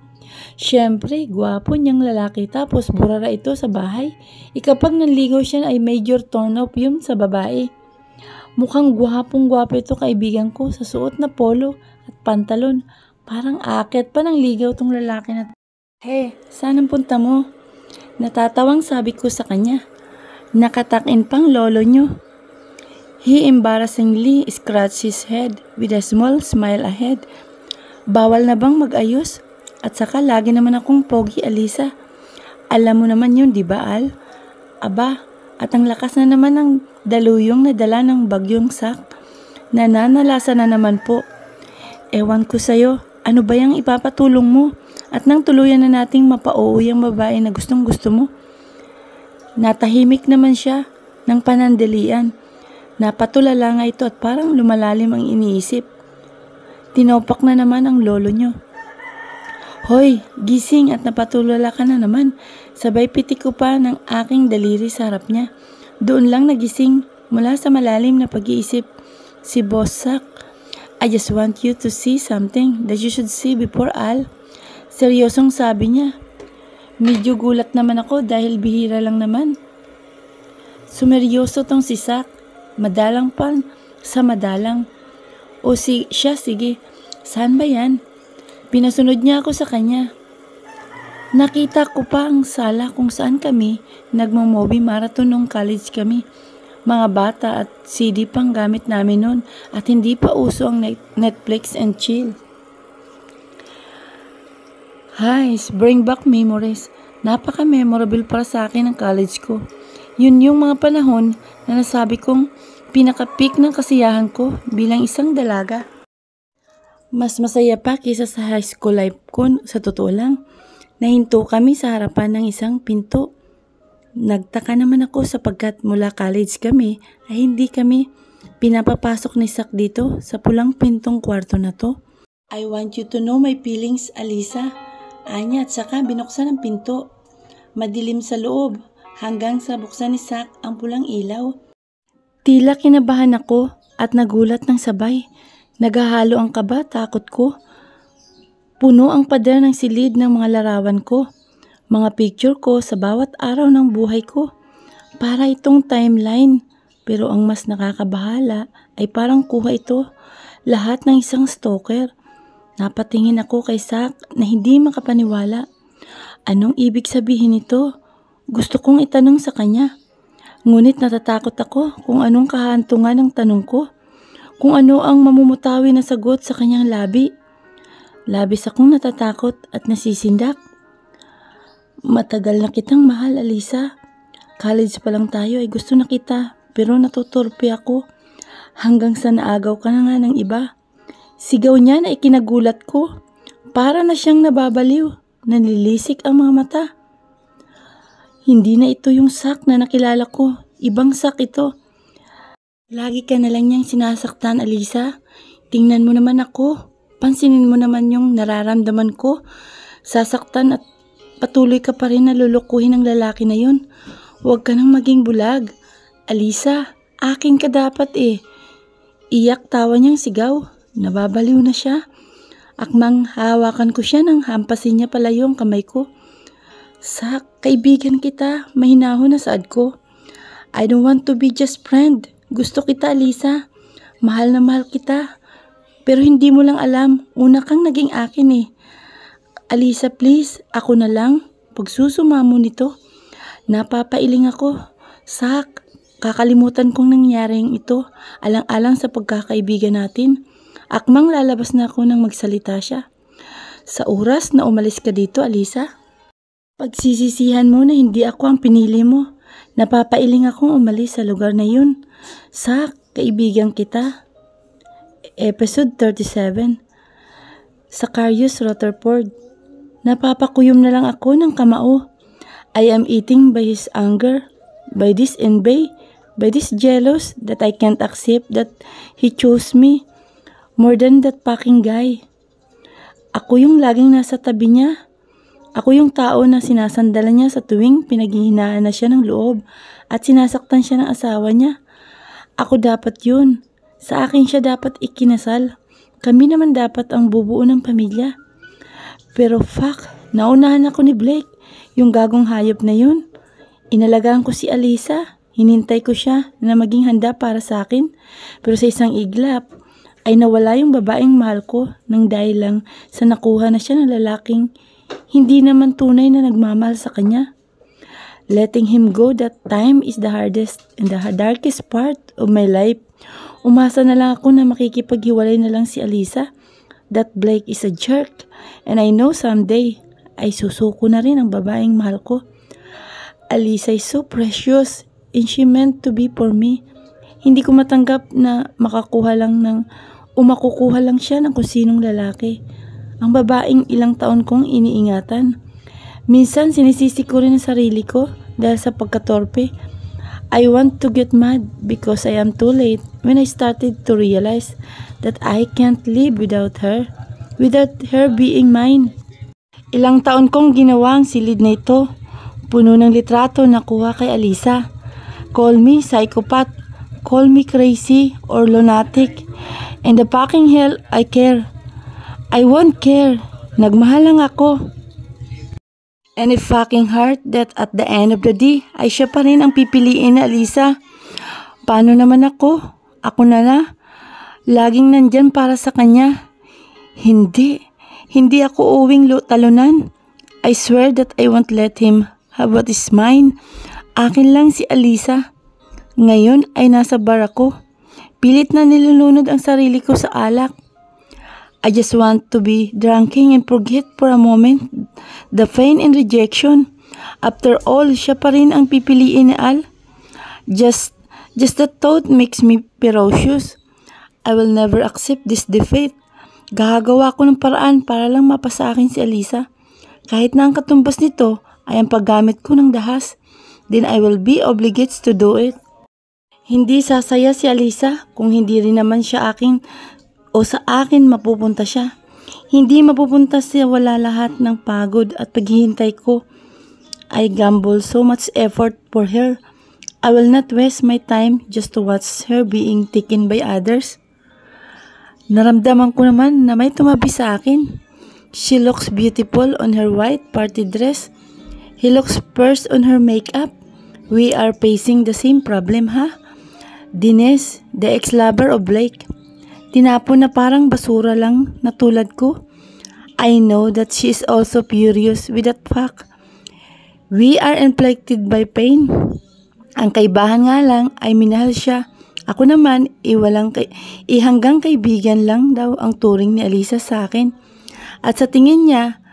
Siyempre, gwapo niyang lalaki tapos burara ito sa bahay. Kapag nanligaw siya ay major turn off yun sa babae. Mukhang gwapong-gwapo ito kaibigan ko sa suot na polo at pantalon. Parang akit pa ng ligaw tong lalaki na to. Hey, saan ang punta mo? Natatawang sabi ko sa kanya. Nakatakin pang lolo nyo. He embarrassingly scratched his head with a small smile ahead. Bawal na bang mag-ayos? At saka lagi naman akong pogi, Alisa. Alam mo naman yun, di ba Al? Aba, at ang lakas na naman ng daluyong na dala ng bagyong Sak. Nananalasa na naman po. Ewan ko sa'yo, ano ba yung ipapatulong mo? At nang tuluyan na nating mapauwi ang babae na gustong gusto mo. Natahimik naman siya ng panandalian. Napatulala nga ito at parang lumalalim ang iniisip. Tinopak na naman ang lolo nyo. Hoy, gising at napatulala ka na naman. Sabay pitik ko pa ng aking daliri sa harap niya. Doon lang nagising mula sa malalim na pag-iisip si Boss Sak. I just want you to see something that you should see before Al. Seryosong sabi niya. Medyo gulat naman ako dahil bihira lang naman. Sumeryoso tong si Zach. Madalang pa sa madalang. Siya, sige. Saan ba yan? Pinasunod niya ako sa kanya. Nakita ko pa ang sala kung saan kami nagmo-movie marathon nung college kami. Mga bata at CD pang gamit namin noon at hindi pa uso ang Netflix and chill. Hi, bring back memories. Napaka-memorable para sa akin ang college ko. Yun yung mga panahon na nasabi kong pinaka-peak ng kasiyahan ko bilang isang dalaga. Mas masaya pa kaysa sa high school life ko sa totoo lang. Nahinto kami sa harapan ng isang pinto. Nagtaka naman ako sapagkat mula college kami ay hindi kami pinapapasok ni Zach dito sa pulang pintong kwarto na to. I want you to know my feelings, Alisa. Anya at saka binuksan ang pinto. Madilim sa loob hanggang sa buksan ni Zach ang pulang ilaw. Tila kinabahan ako at nagulat ng sabay. Naghahalo ang kaba, takot ko. Puno ang pader ng silid ng mga larawan ko. Mga picture ko sa bawat araw ng buhay ko. Para itong timeline. Pero ang mas nakakabahala ay parang kuha ito lahat ng isang stalker. Napatingin ako kay Zach na hindi makapaniwala. Anong ibig sabihin ito? Gusto kong itanong sa kanya. Ngunit natatakot ako kung anong kahantungan ng tanong ko. Kung ano ang mamumutawi na sagot sa kanyang labi. Labis akong natatakot at nasisindak. Matagal na kitang mahal, Alisa. College pa lang tayo ay gusto na kita, pero natuturpi ako. Hanggang sa naagaw ka na nga ng iba. Sigaw niya na ikinagulat ko. Para na siyang nababaliw. Nanilisik ang mga mata. Hindi na ito yung Zach na nakilala ko. Ibang Zach ito. Lagi ka na lang niyang sinasaktan, Alisa. Tingnan mo naman ako. Pansinin mo naman yung nararamdaman ko. Sasaktan at patuloy ka pa rin na lulukuhin ng lalaki na yun. Huwag ka nang maging bulag. Alisa, akin ka dapat eh. Iyak tawa niyang sigaw. Nababaliw na siya. Akmang hawakan ko siya nang hampasin niya palayo ang kamay ko. Zach, kaibigan kita. Mahinahon na saad ko. I don't want to be just friend. Gusto kita, Alisa. Mahal na mahal kita. Pero hindi mo lang alam. Una kang naging akin eh. Alisa, please, ako na lang. Pagsusuma mo nito. Napapailing ako. Zach, kakalimutan kong nangyaring ito. Alang-alang sa pagkakaibigan natin. Akmang lalabas na ako nang magsalita siya. Sa oras na umalis ka dito, Alisa. Pagsisisihan mo na hindi ako ang pinili mo. Napapailing akong umalis sa lugar na yun. Zach, kaibigan kita. Episode 37. Sicarius Rutherford. Napapakuyom na lang ako ng kamao. I am eating by his anger, by this envy, by this jealous that I can't accept that he chose me more than that fucking guy. Ako yung laging nasa tabi niya. Ako yung tao na sinasandalan niya sa tuwing pinaghihinaan na siya ng loob at sinasaktan siya ng asawa niya. Ako dapat yun. Sa akin siya dapat ikinasal. Kami naman dapat ang bubuo ng pamilya. Pero fuck, naunahan ako ni Blake, yung gagong hayop na yun. Inalagaan ko si Alisa, hinintay ko siya na maging handa para sa akin. Pero sa isang iglap, ay nawala yung babaeng mahal ko nang dahil lang sa nakuha na siya ng lalaking hindi naman tunay na nagmamahal sa kanya. Letting him go that time is the hardest and the darkest part of my life. Umasa na lang ako na makikipaghiwalay na lang si Alisa. That Blake is a jerk and I know someday ay susuko na rin ang babaeng mahal ko. Alisa is so precious and she meant to be for me. Hindi ko matanggap na makukuha lang siya ng kung sinong lalaki. Ang babaeng ilang taon kong iniingatan. Minsan sinisisi ko rin ang sarili ko dahil sa pagkatorpe. I want to get mad because I am too late when I started to realize that I can't live without her being mine. Ilang taon kong ginawa ang silid na ito. Puno ng litrato na kuha kay Alisa. Call me psychopath, call me crazy or lunatic, and the fucking hell I care. I won't care. Nagmahal lang ako. any fucking heart that at the end of the day ay siya pa rin ang pipiliin na Alisa. Paano naman ako? Ako na laging nandyan para sa kanya. Hindi ako uwing talunan. I swear that I won't let him have what is mine. Akin lang si Alisa. Ngayon ay nasa bar ako. Pilit na nilulunod ang sarili ko sa alak. I just want to be drinking and forget for a moment the pain and rejection. After all, siya pa rin ang pipiliin ni Al. Just the thought makes me ferocious. I will never accept this defeat. Gagawa ko ng paraan para lang mapasa akin si Alisa. Kahit na ang katumbas nito ay ang paggamit ko ng dahas, then I will be obligated to do it. Hindi sasaya si Alisa kung hindi rin naman siya akin o sa akin mapupunta siya. Hindi mapupunta siya wala lahat ng pagod at paghihintay ko. I gamble so much effort for her. I will not waste my time just to watch her being taken by others. Naramdaman ko naman na may tumabi sa akin. She looks beautiful on her white party dress. He looks first on her makeup. We are facing the same problem, ha? Dines, the ex-lover of Blake. Tinapon na parang basura lang na tulad ko. I know that she is also furious with that fact. We are inflicted by pain. Ang kaibahan nga lang ay minahal siya. Ako naman, hanggang kaibigan lang daw ang turing ni Alisa sa akin. At sa tingin niya,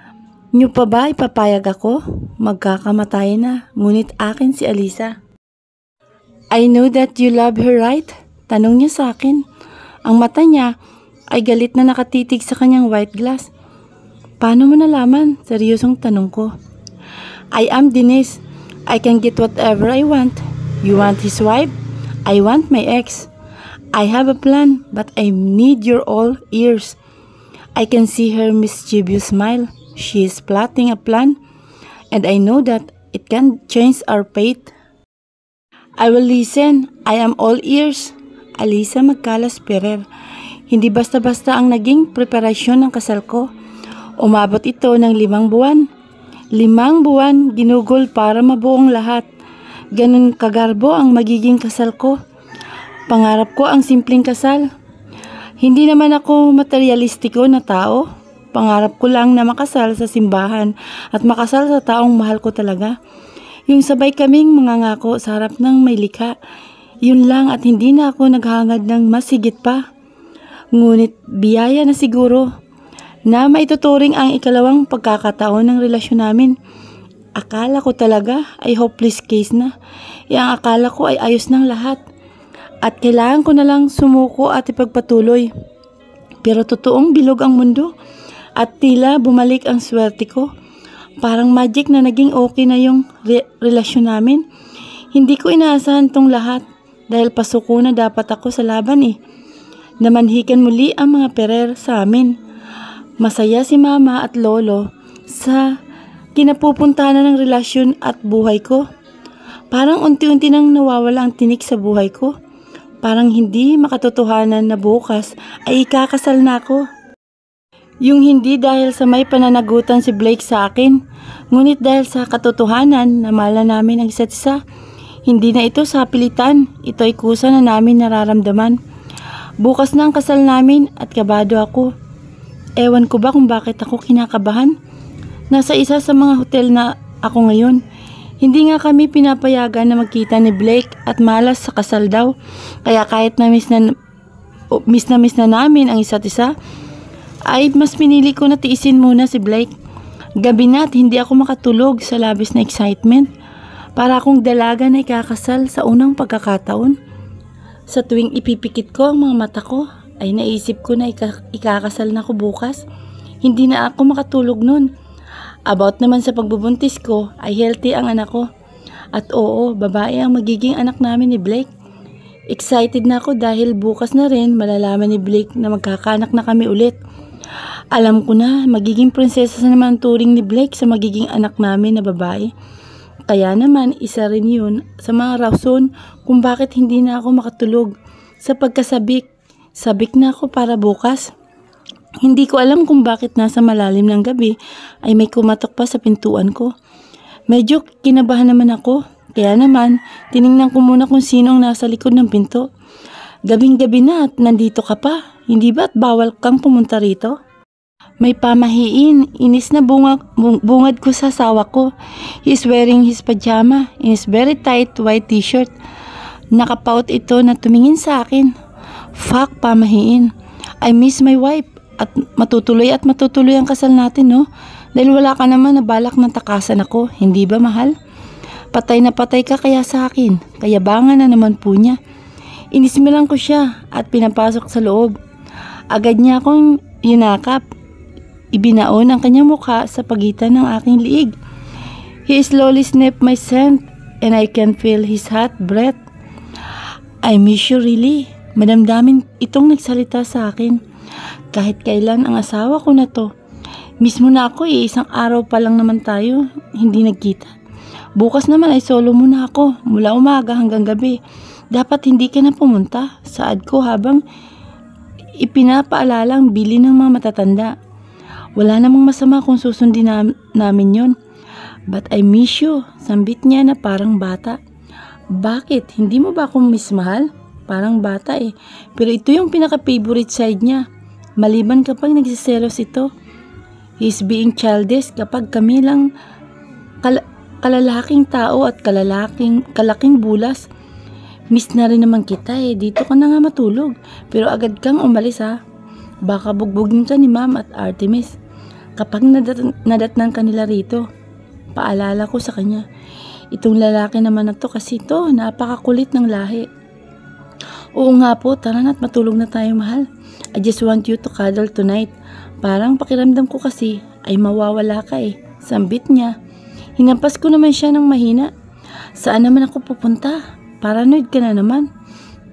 niyo pa ba ipapayag ako? Magkakamatay na, ngunit akin si Alisa. I know that you love her, right? Tanong niya sa akin. Ang mata niya ay galit na nakatitig sa kanyang white glass. Paano mo nalaman? Seryosong tanong ko. I am Denise. I can get whatever I want. You want his wife? I want my ex. I have a plan, but I need your all ears. I can see her mischievous smile. She is plotting a plan, and I know that it can change our fate. I will listen. I am all ears. Alisa Magcalas Ferrer. Hindi basta-basta ang naging preparasyon ng kasal ko. Umabot ito ng 5 buwan. 5 buwan ginugol para mabuong lahat. Ganun kagarbo ang magiging kasal ko. Pangarap ko ang simpleng kasal. Hindi naman ako materialistiko na tao. Pangarap ko lang na makasal sa simbahan at makasal sa taong mahal ko talaga. Yung sabay kaming mangangako sa harap ng may likha. Yun lang at hindi na ako naghangad ng mas higit pa. Ngunit biyaya na siguro na maituturing ang ikalawang pagkakataon ng relasyon namin. Akala ko talaga ay hopeless case na. Yang akala ko ay ayos ng lahat. At kailangan ko na lang sumuko at ipagpatuloy. Pero totoong bilog ang mundo. At tila bumalik ang swerte ko. Parang magic na naging okay na yung relasyon namin. Hindi ko inaasahan tong lahat. Dahil pasuko na dapat ako sa laban eh. Namanhikan muli ang mga Ferrer sa amin. Masaya si mama at lolo sa kinapupuntahan ng relasyon at buhay ko. Parang unti-unti nang nawawala ang tinik sa buhay ko. Parang hindi makatotohanan na bukas ay ikakasal na ako. Yung hindi dahil sa may pananagutan si Blake sa akin, ngunit dahil sa katotohanan na mahal na namin ang isa't isa. Hindi na ito sa pilitan, ito ay kusa na namin nararamdaman. Bukas na ang kasal namin at kabado ako. Ewan ko ba kung bakit ako kinakabahan? Nasa isa sa mga hotel na ako ngayon. Hindi nga kami pinapayagan na magkita ni Blake at malas sa kasal daw. Kaya kahit na miss na namin ang isa't isa, ay mas pinili ko na tiisin muna si Blake. Gabi na at hindi ako makatulog sa labis na excitement. Para akong dalaga na ikakasal sa unang pagkakataon. Sa tuwing ipipikit ko ang mga mata ko, ay naisip ko na ikakasal na ako bukas. Hindi na ako makatulog nun. About naman sa pagbubuntis ko, ay healthy ang anak ko. At oo, babae ang magiging anak namin ni Blake. Excited na ako dahil bukas na rin malalaman ni Blake na magkakaanak na kami ulit. Alam ko na magiging prinsesa naman turing ni Blake sa magiging anak namin na babae. Kaya naman isa rin yun sa mga rason kung bakit hindi na ako makatulog sa pagkasabik. Sabik na ako para bukas. Hindi ko alam kung bakit nasa malalim ng gabi ay may kumatok pa sa pintuan ko. Medyo kinabahan naman ako. Kaya naman, tiningnan ko muna kung sino ang nasa likod ng pinto. Gabing-gabi na at nandito ka pa. Hindi ba at bawal kang pumunta rito? May pamahiin. Inis na bungad ko sa asawa ko. He's wearing his pajama in his very tight white t-shirt. Nakapaut ito na tumingin sa akin. Fuck, pamahiin. I miss my wife. At matutuloy ang kasal natin, no? Dahil wala ka naman na balak ng takasan ako. Hindi ba, mahal? Patay na patay ka kaya sa akin. Kayabangan na naman po niya. Inismilang ko siya at pinapasok sa loob. Agad niya akong yinakap. Ibinaon ang kanyang mukha sa pagitan ng aking liig. He slowly sniffed my scent and I can feel his hot breath. I miss you really. Madamdamin itong nagsalita sa akin. Kahit kailan ang asawa ko na to. Mismo na ako isang araw pa lang naman tayo hindi nagkita. Bukas naman ay solo muna ako mula umaga hanggang gabi. Dapat hindi ka na pumunta. Saad ko habang ipinapaalala ang bili ng mga matatanda. Wala namang masama kung susundin namin yon. But I miss you. Sambit niya na parang bata. Bakit? Hindi mo ba akong miss, mahal? Parang bata eh. Pero ito yung pinaka-favorite side niya. Maliban kapag nagsiselos ito. He's being childish kapag kami lang kalalaking tao at kalaking bulas. Miss na rin naman kita eh. Dito ka na nga matulog. Pero agad kang umalis ha. Baka bugbugin ka ni Ma'am at Artemis. Kapag nadatnan ka nila rito. Paalala ko sa kanya. Itong lalaki naman na to kasi to napakakulit ng lahi. Oo nga po, tara na't matulog na tayo, mahal. I just want you to cuddle tonight. Parang pakiramdam ko kasi ay mawawala ka eh. Sambit niya. Hinampas ko naman siya ng mahina. Saan naman ako pupunta? Paranoid ka na naman.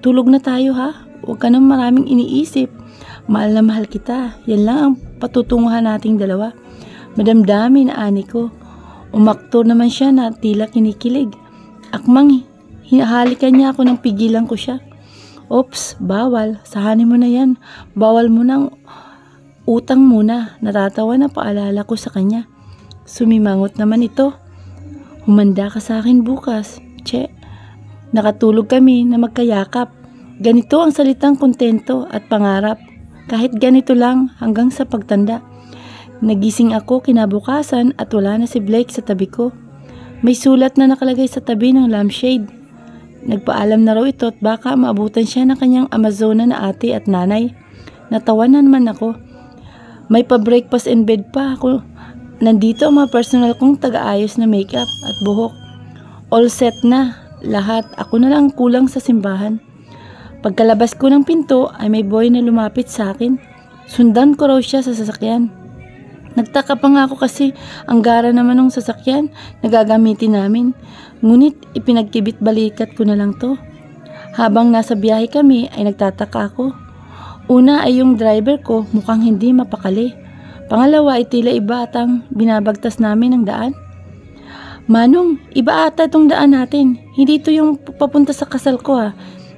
Tulog na tayo ha. Huwag ka nang maraming iniisip. Mahal na mahal kita. Yan lang ang patutunguhan nating dalawa. Madamdami na ani ko. Umaktor naman siya na tila kinikilig. Akmang hinahalikan niya ako nang pigilan ko siya. Oops, bawal. Sahanin mo na yan. Bawal mo nang utang muna. Natatawa na paalala ko sa kanya. Sumimangot naman ito. Humanda ka sa akin bukas. Che. Nakatulog kami na magkayakap. Ganito ang salitang kontento at pangarap. Kahit ganito lang hanggang sa pagtanda. Nagising ako kinabukasan at wala na si Blake sa tabi ko. May sulat na nakalagay sa tabi ng lampshade. Nagpaalam na raw ito at baka maabutan siya ng kanyang Amazona na ate at nanay. Natawa na naman ako. May pa-breakfast in bed pa ako. Nandito ang mga personal kong taga-ayos na makeup at buhok. All set na. Lahat. Ako na lang kulang sa simbahan. Pagkalabas ko ng pinto ay may boy na lumapit sa akin. Sundan ko raw siya sa sasakyan. Nagtaka pa nga ako kasi ang gara naman ng sasakyan na gagamitin namin. Ngunit ipinagkibit balikat ko na lang to. Habang nasa biyahe kami ay nagtataka ako. Una ay yung driver ko mukhang hindi mapakali. Pangalawa ay tila iba atang binabagtas namin ng daan. Manong, iba ata itong daan natin. Hindi ito yung papunta sa kasal ko ha.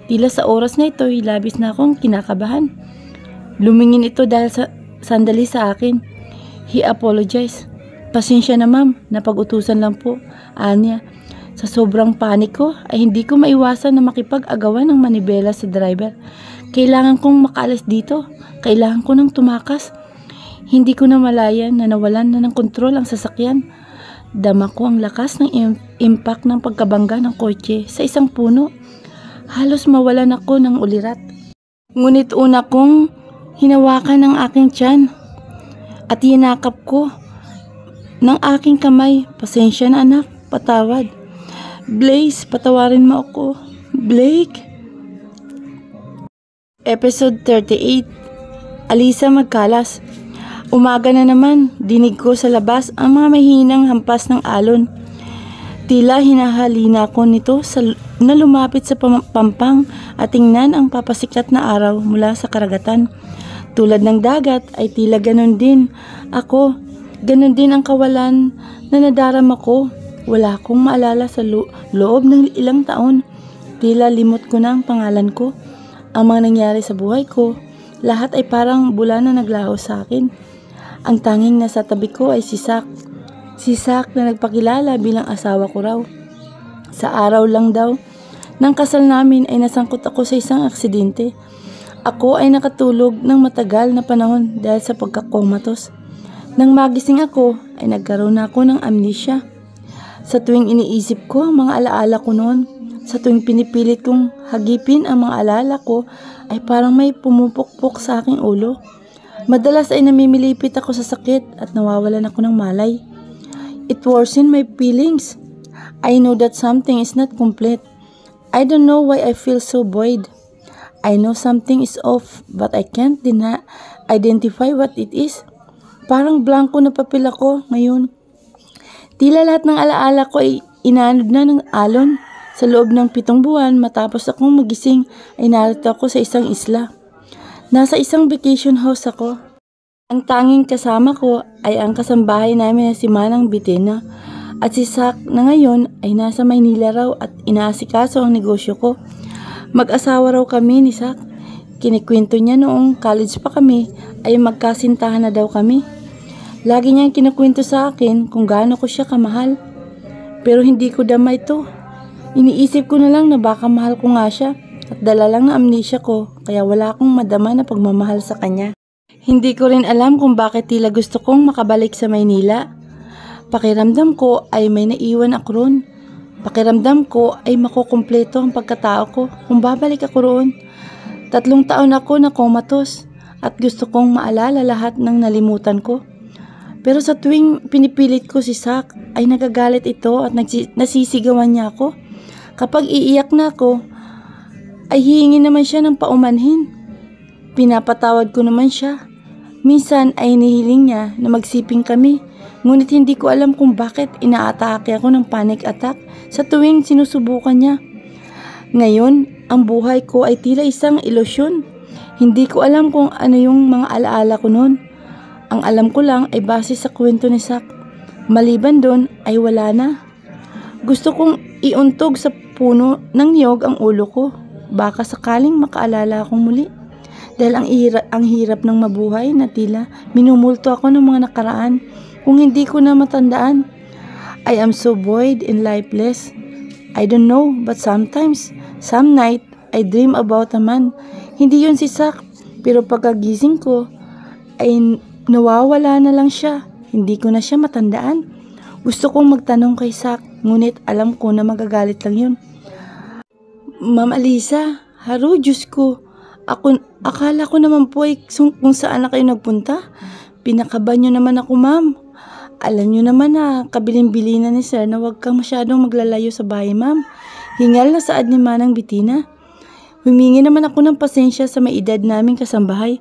Tila sa oras na ito ay labis na akong kinakabahan. Lumingin ito dahil sandali sa akin. He apologized. Pasensya na ma'am, napag-utusan lang po. Anya, sa sobrang paniko ay hindi ko maiwasan na makipag-agawan ng manibela sa driver. Kailangan kong makaalis dito. Kailangan ko nang tumakas. Hindi ko na malayan na nawalan na ng kontrol ang sasakyan. Dama ko ang lakas ng impact ng pagkabangga ng kotse sa isang puno. Halos mawalan ako ng ulirat. Ngunit una kong hinawakan ng aking tiyan at hinakap ko ng aking kamay. Pasensya na anak, patawad. Blaze, patawarin mo ako. Blake. Episode 38. Alisa magkalas. Umaga na naman, dinig ko sa labas ang mga mahinang hampas ng alon. Tila hinahalina ko nito na lumapit sa pampang at tingnan ang papasikat na araw mula sa karagatan. Tulad ng dagat ay tila ganon din ako. Ganon din ang kawalan na nadarama ko. Wala akong maalala sa loob ng ilang taon. Tila limot ko na ang pangalan ko. Ang mga nangyari sa buhay ko, lahat ay parang bula na naglaho sa akin. Ang tanging nasa tabi ko ay si Zach. Si Zach na nagpakilala bilang asawa ko raw. Sa araw lang daw ng kasal namin ay nasangkot ako sa isang aksidente. Ako ay nakatulog ng matagal na panahon dahil sa pagkakomatos. Nang magising ako ay nagkaroon ako ng amnesia. Sa tuwing iniisip ko ang mga alaala ko noon, sa tuwing pinipilit kong hagipin ang mga alaala ko, ay parang may pumupukpok sa aking ulo. Madalas ay namimilipit ako sa sakit at nawawalan ako ng malay. It worsened my feelings. I know that something is not complete. I don't know why I feel so void. I know something is off, but I can't identify what it is. Parang blanco na papel ako ngayon. Tila lahat ng alaala ko ay inanod na ng alon. Sa loob ng 7 buwan matapos akong magising ay narito ako sa isang isla. Nasa isang vacation house ako. Ang tanging kasama ko ay ang kasambahay namin na si Manang Bitina. At si Zach na ngayon ay nasa Maynila raw at inaasikaso ang negosyo ko. Mag-asawa raw kami ni Zach. Kinikwento niya noong college pa kami ay magkasintahan na daw kami. Lagi niyang kinikwento sa akin kung gaano ko siya kamahal. Pero hindi ko dama ito. Iniisip ko na lang na baka mahal ko nga siya at dala lang na amnesia ko kaya wala akong madama na pagmamahal sa kanya. Hindi ko rin alam kung bakit tila gusto kong makabalik sa Maynila. Pakiramdam ko ay may naiwan ako roon. Pakiramdam ko ay makukumpleto ang pagkatao ko kung babalik ako roon. 3 taon ako na komatos at gusto kong maalala lahat ng nalimutan ko. Pero sa tuwing pinipilit ko si Zach ay nagagalit ito at nasisigawan niya ako. Kapag iiyak na ako, ay hihingi naman siya ng paumanhin. Pinapatawad ko naman siya. Minsan ay nihiling niya na magsiping kami, ngunit hindi ko alam kung bakit inaatake ako ng panic attack sa tuwing sinusubukan niya. Ngayon, ang buhay ko ay tila isang ilusyon. Hindi ko alam kung ano yung mga alaala ko noon. Ang alam ko lang ay base sa kwento ni Zach. Maliban doon ay wala na. Gusto kong iuntog sa puno ng niyog ang ulo ko. Baka sakaling makaalala akong muli. Dahil ang hirap ng mabuhay na tila minumulto ako ng mga nakaraan kung hindi ko na matandaan. I am so void and lifeless. I don't know, but sometimes, some night, I dream about a man. Hindi yun si Zach, pero pagkagising ko, ay nawawala na lang siya. Hindi ko na siya matandaan. Gusto kong magtanong kay Zach, ngunit alam ko na magagalit lang yun. Ma'am Alisa, haro, Diyos ko. Akala ko naman po ay kung saan na kayo nagpunta. Pinakaban nyo naman ako, ma'am. Alam nyo naman na kabilin-bilinan ni sir na huwag kang masyadong maglalayo sa bahay, ma'am. Hingal na saad ni Manang Bitina. Humingi naman ako ng pasensya sa may edad naming kasambahay.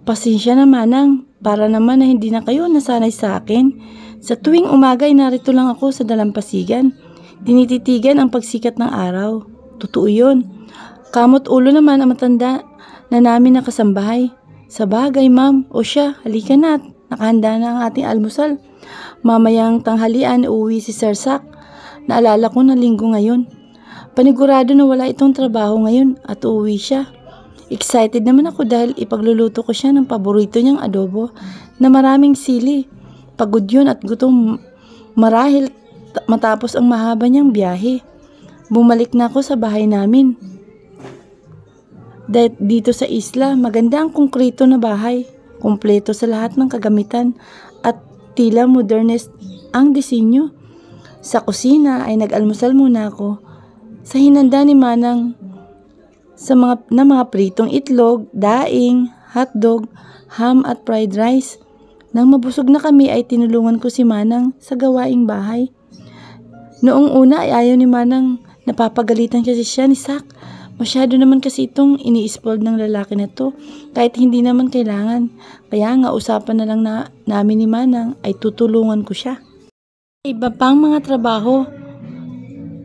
Pasensya na, Manang, para naman na hindi na kayo nasanay sa akin. Sa tuwing umaga ay narito lang ako sa dalampasigan. Tinititigan ang pagsikat ng araw. Totoo yun. Kamot ulo naman ang matanda na namin na kasambahay. Sa bagay, ma'am, o siya, halika na at nakahanda na ang ating almusal. Mamayang tanghalian uuwi si Sir Zach. Naalala ko na linggo ngayon. Panigurado na wala itong trabaho ngayon at uuwi siya. Excited naman ako dahil ipagluluto ko siya ng paborito niyang adobo na maraming sili. Pagod yun at gutom marahil matapos ang mahaba niyang biyahe. Bumalik na ako sa bahay namin. Dito sa isla, maganda ang konkreto na bahay. Kumpleto sa lahat ng kagamitan at tila modernist ang disenyo. Sa kusina ay nag-almusal muna ako sa hinanda ni Manang na mga pritong itlog, daing, hotdog, ham at fried rice. Nang mabusog na kami ay tinulungan ko si Manang sa gawaing bahay. Noong una ay ayaw ni Manang, napapagalitan kasi siya ni Zach. Masyado naman kasi itong ini-spoiled ng lalaki na to kahit hindi naman kailangan. Kaya nga usapan na lang namin ni Manang ay tutulungan ko siya. Iba pang mga trabaho.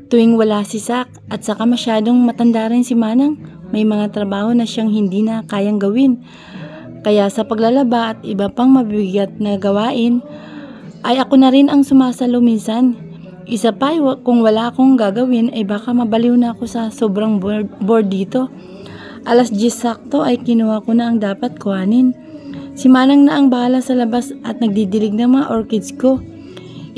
Tuwing wala si Zach at saka masyadong matanda rin si Manang, may mga trabaho na siyang hindi na kayang gawin. Kaya sa paglalaba at iba pang mabibigat na gawain ay ako na rin ang sumasalo minsan. Isa pa, kung wala akong gagawin ay baka mabaliw na ako sa sobrang bored dito. 10:00 sakto ay kinuha ko na ang dapat kuhanin. Si Manang na ang bahala sa labas at nagdidilig ng mga orchids ko.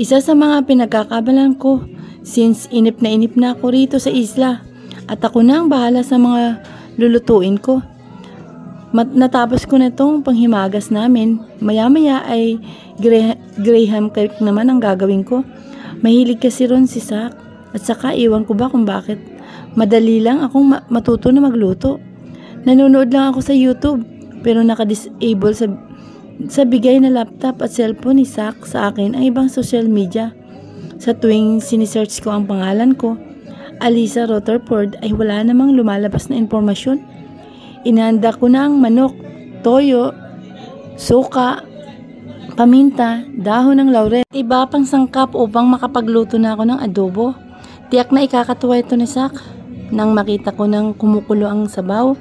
Isa sa mga pinagkakabalan ko since inip na ako rito sa isla at ako na ang bahala sa mga lulutuin ko. Natapos ko na itong panghimagas namin. Maya-maya ay graham cake naman ang gagawin ko. Mahilig kasi ron si Sak. At saka iwan ko ba kung bakit. Madali lang akong matuto na magluto. Nanonood lang ako sa YouTube. Pero naka-disable sa bigay na laptop at cellphone ni Sak sa akin ang ibang social media. Sa tuwing sinisearch ko ang pangalan ko, Alisa Rutherford, ay wala namang lumalabas na impormasyon. Inahanda ko na ang manok, toyo, suka, paminta, dahon ng laurel, iba pang sangkap upang makapagluto na ako ng adobo. Tiyak na ikakatuwa ito ni Sak. Nang makita ko ng kumukulo ang sabaw,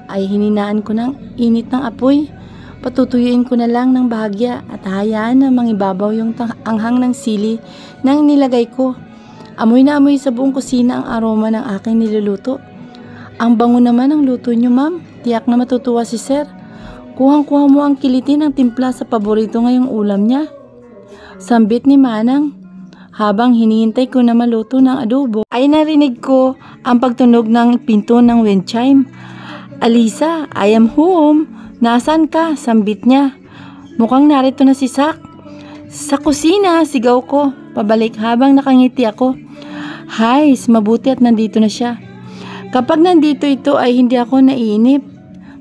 ay hininaan ko ng init ng apoy. Patutuyuin ko na lang ng bahagya at hayaan na mangibabaw yung anghang ng sili nang nilagay ko. Amoy na amoy sa buong kusina ang aroma ng aking niluluto. Ang bango naman ang luto nyo, ma'am. Tiyak na matutuwa si Sir. Kuhang-kuha mo ang kiliti ng timpla sa paborito ngayong ulam niya. Sambit ni Manang. Habang hinihintay ko na maluto ng adobo, ay narinig ko ang pagtunog ng pinto ng wind chime. Alisa, I am home. Nasaan ka? Sambit niya. Mukhang narito na si Sak. Sa kusina, sigaw ko. Pabalik habang nakangiti ako. Hay, mabuti at nandito na siya. Kapag nandito ito ay hindi ako naiinip.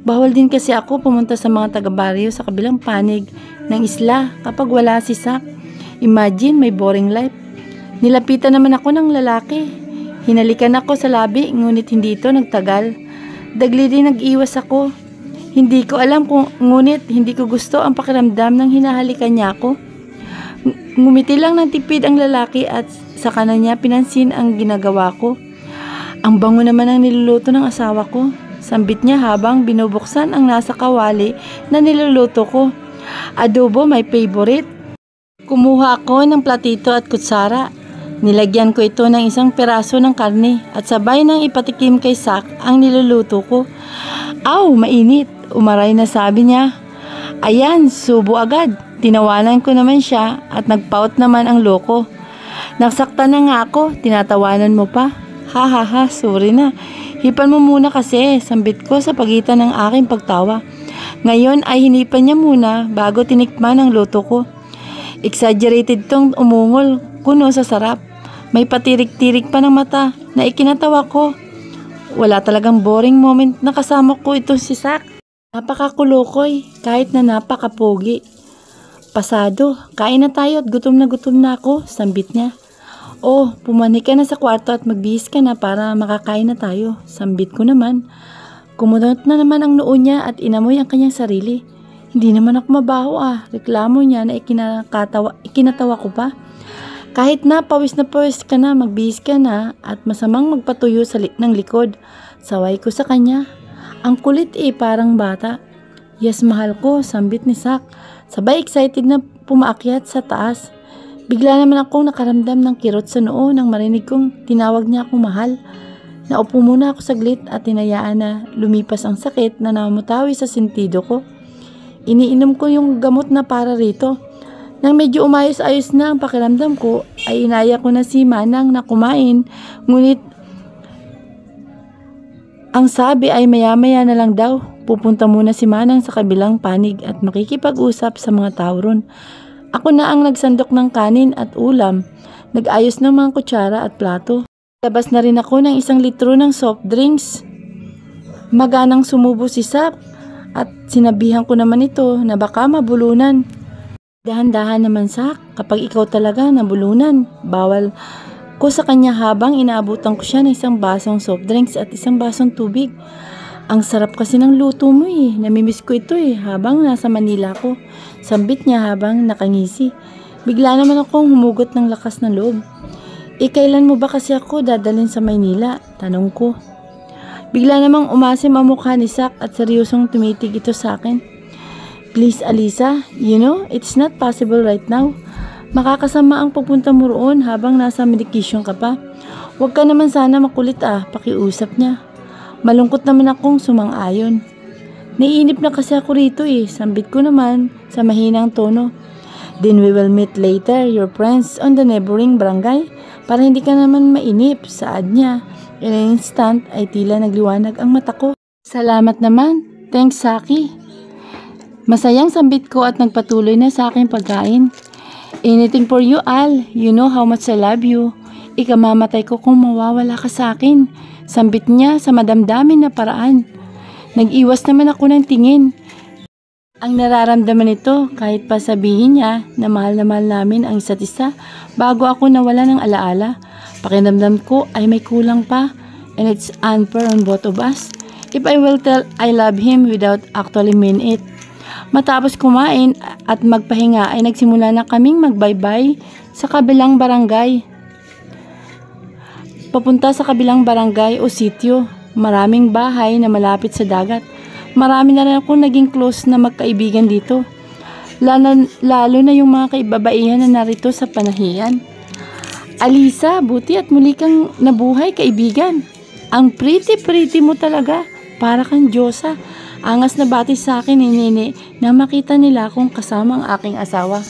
Bawal din kasi ako pumunta sa mga taga-baryo sa kabilang panig ng isla kapag wala si Sak. Imagine, may boring life. Nilapitan naman ako ng lalaki. Hinalikan ako sa labi, ngunit hindi ito nagtagal. Dagli din nag-iwas ako. Hindi ko alam ngunit hindi ko gusto ang pakiramdam ng hinahalikan niya ako. Ngumiti lang ng tipid ang lalaki at sa kanan niya pinansin ang ginagawa ko. Ang bango naman ang niluluto ng asawa ko. Sambit niya habang binubuksan ang nasa kawali na niluluto ko. Adobo, my favorite. Kumuha ako ng platito at kutsara. Nilagyan ko ito ng isang peraso ng karne at sabay nang ipatikim kay Sak ang niluluto ko. Aw, mainit! Umaray na sabi niya. Ayan, subo agad. Tinawanan ko naman siya at nagpaut naman ang loko. Nagsaktan na nga ako, tinatawanan mo pa. Ha ha ha, sorry na. Hipan mo muna kasi, sambit ko sa pagitan ng aking pagtawa. Ngayon ay hinipan niya muna bago tinikman ang luto ko. Exaggerated tong umungol, kuno sa sarap. May patirik-tirik pa ng mata na ikinatawa ko. Wala talagang boring moment na kasama ko ito si Sak. Napakakulokoy kahit na napakapogi. Pasado, kain na tayo at gutom na ako, sambit niya. Oh, pumanik ka na sa kwarto at magbihis ka na para makakain na tayo, sambit ko naman. Kumunot na naman ang noo niya at inamoy ang kanyang sarili. Hindi naman ako mabaho reklamo niya na ikinatawa ko pa. Kahit na pawis ka na, magbihis ka na at masamang magpatuyo ng likod. Saway ko sa kanya. Ang kulit parang bata. Yes, mahal ko, sambit ni Sak. Sabay excited na pumaakyat sa taas. Bigla naman akong nakaramdam ng kirot sa noo nang marinig kong tinawag niya akong mahal. Naupo muna ako saglit at tinayaan na lumipas ang sakit na namutawi sa sentido ko. Iniinom ko yung gamot na para rito. Nang medyo umayos-ayos na ang pakiramdam ko, ay inaya ko na si Manang na kumain. Ngunit ang sabi ay maya-maya na lang daw. Pupunta muna si Manang sa kabilang panig at makikipag-usap sa mga tao ron. Ako na ang nagsandok ng kanin at ulam. Nag-ayos ng mga kutsara at plato. Labas na rin ako ng 1 litro ng soft drinks. Maganang sumubo si Sak at sinabihan ko naman ito na baka mabulunan. Dahan-dahan naman, Sak, kapag ikaw talaga nabulunan. Bawal ko sa kanya habang inaabutan ko siya ng 1 basong soft drinks at 1 basong tubig. Ang sarap kasi ng luto mo Namimiss ko ito habang nasa Manila ko. Sambit niya habang nakangisi. Bigla naman akong humugot ng lakas ng loob. Kailan mo ba kasi ako dadalhin sa Maynila? Tanong ko. Bigla namang umasim ang mukha ni Sak at seryosong tumitig ito sa akin. Please, Alisa, it's not possible right now. Makakasama ang pagpunta mo roon habang nasa medication ka pa. Huwag ka naman sana makulit pakiusap niya. Malungkot naman akong sumang-ayon. Naiinip na kasi ako rito sambit ko naman sa mahinang tono. Then we will meet later, your friends on the neighboring barangay, para hindi ka naman mainip, saad niya. In an instant ay tila nagliwanag ang mata ko. Salamat naman. Thanks, Saki. Masayang sambit ko at nagpatuloy na sa aking pagkain. Anything for you, Al. You know how much I love you. Ikamamatay ko kung mawawala ka sa akin. Sambit niya sa madamdamin na paraan. Nag-iwas naman ako ng tingin. Ang nararamdaman nito kahit pa sabihin niya na mahal namin ang isa't isa bago ako nawala ng alaala. Pakiramdam ko ay may kulang pa and it's unfair on both of us if I will tell I love him without actually mean it. Matapos kumain at magpahinga ay nagsimula na kaming magbaybay sa kabilang barangay. Papunta sa kabilang barangay o sitio, maraming bahay na malapit sa dagat. Marami na rin akong naging close na magkaibigan dito. Lalo na yung mga kaibabaihan na narito sa panahiyan. Alisa, buti at muli kang nabuhay, kaibigan. Ang pretty mo talaga. Para kang Diyosa. Angas na bati sa akin ni Nene na makita nila akong kasama ang aking asawa.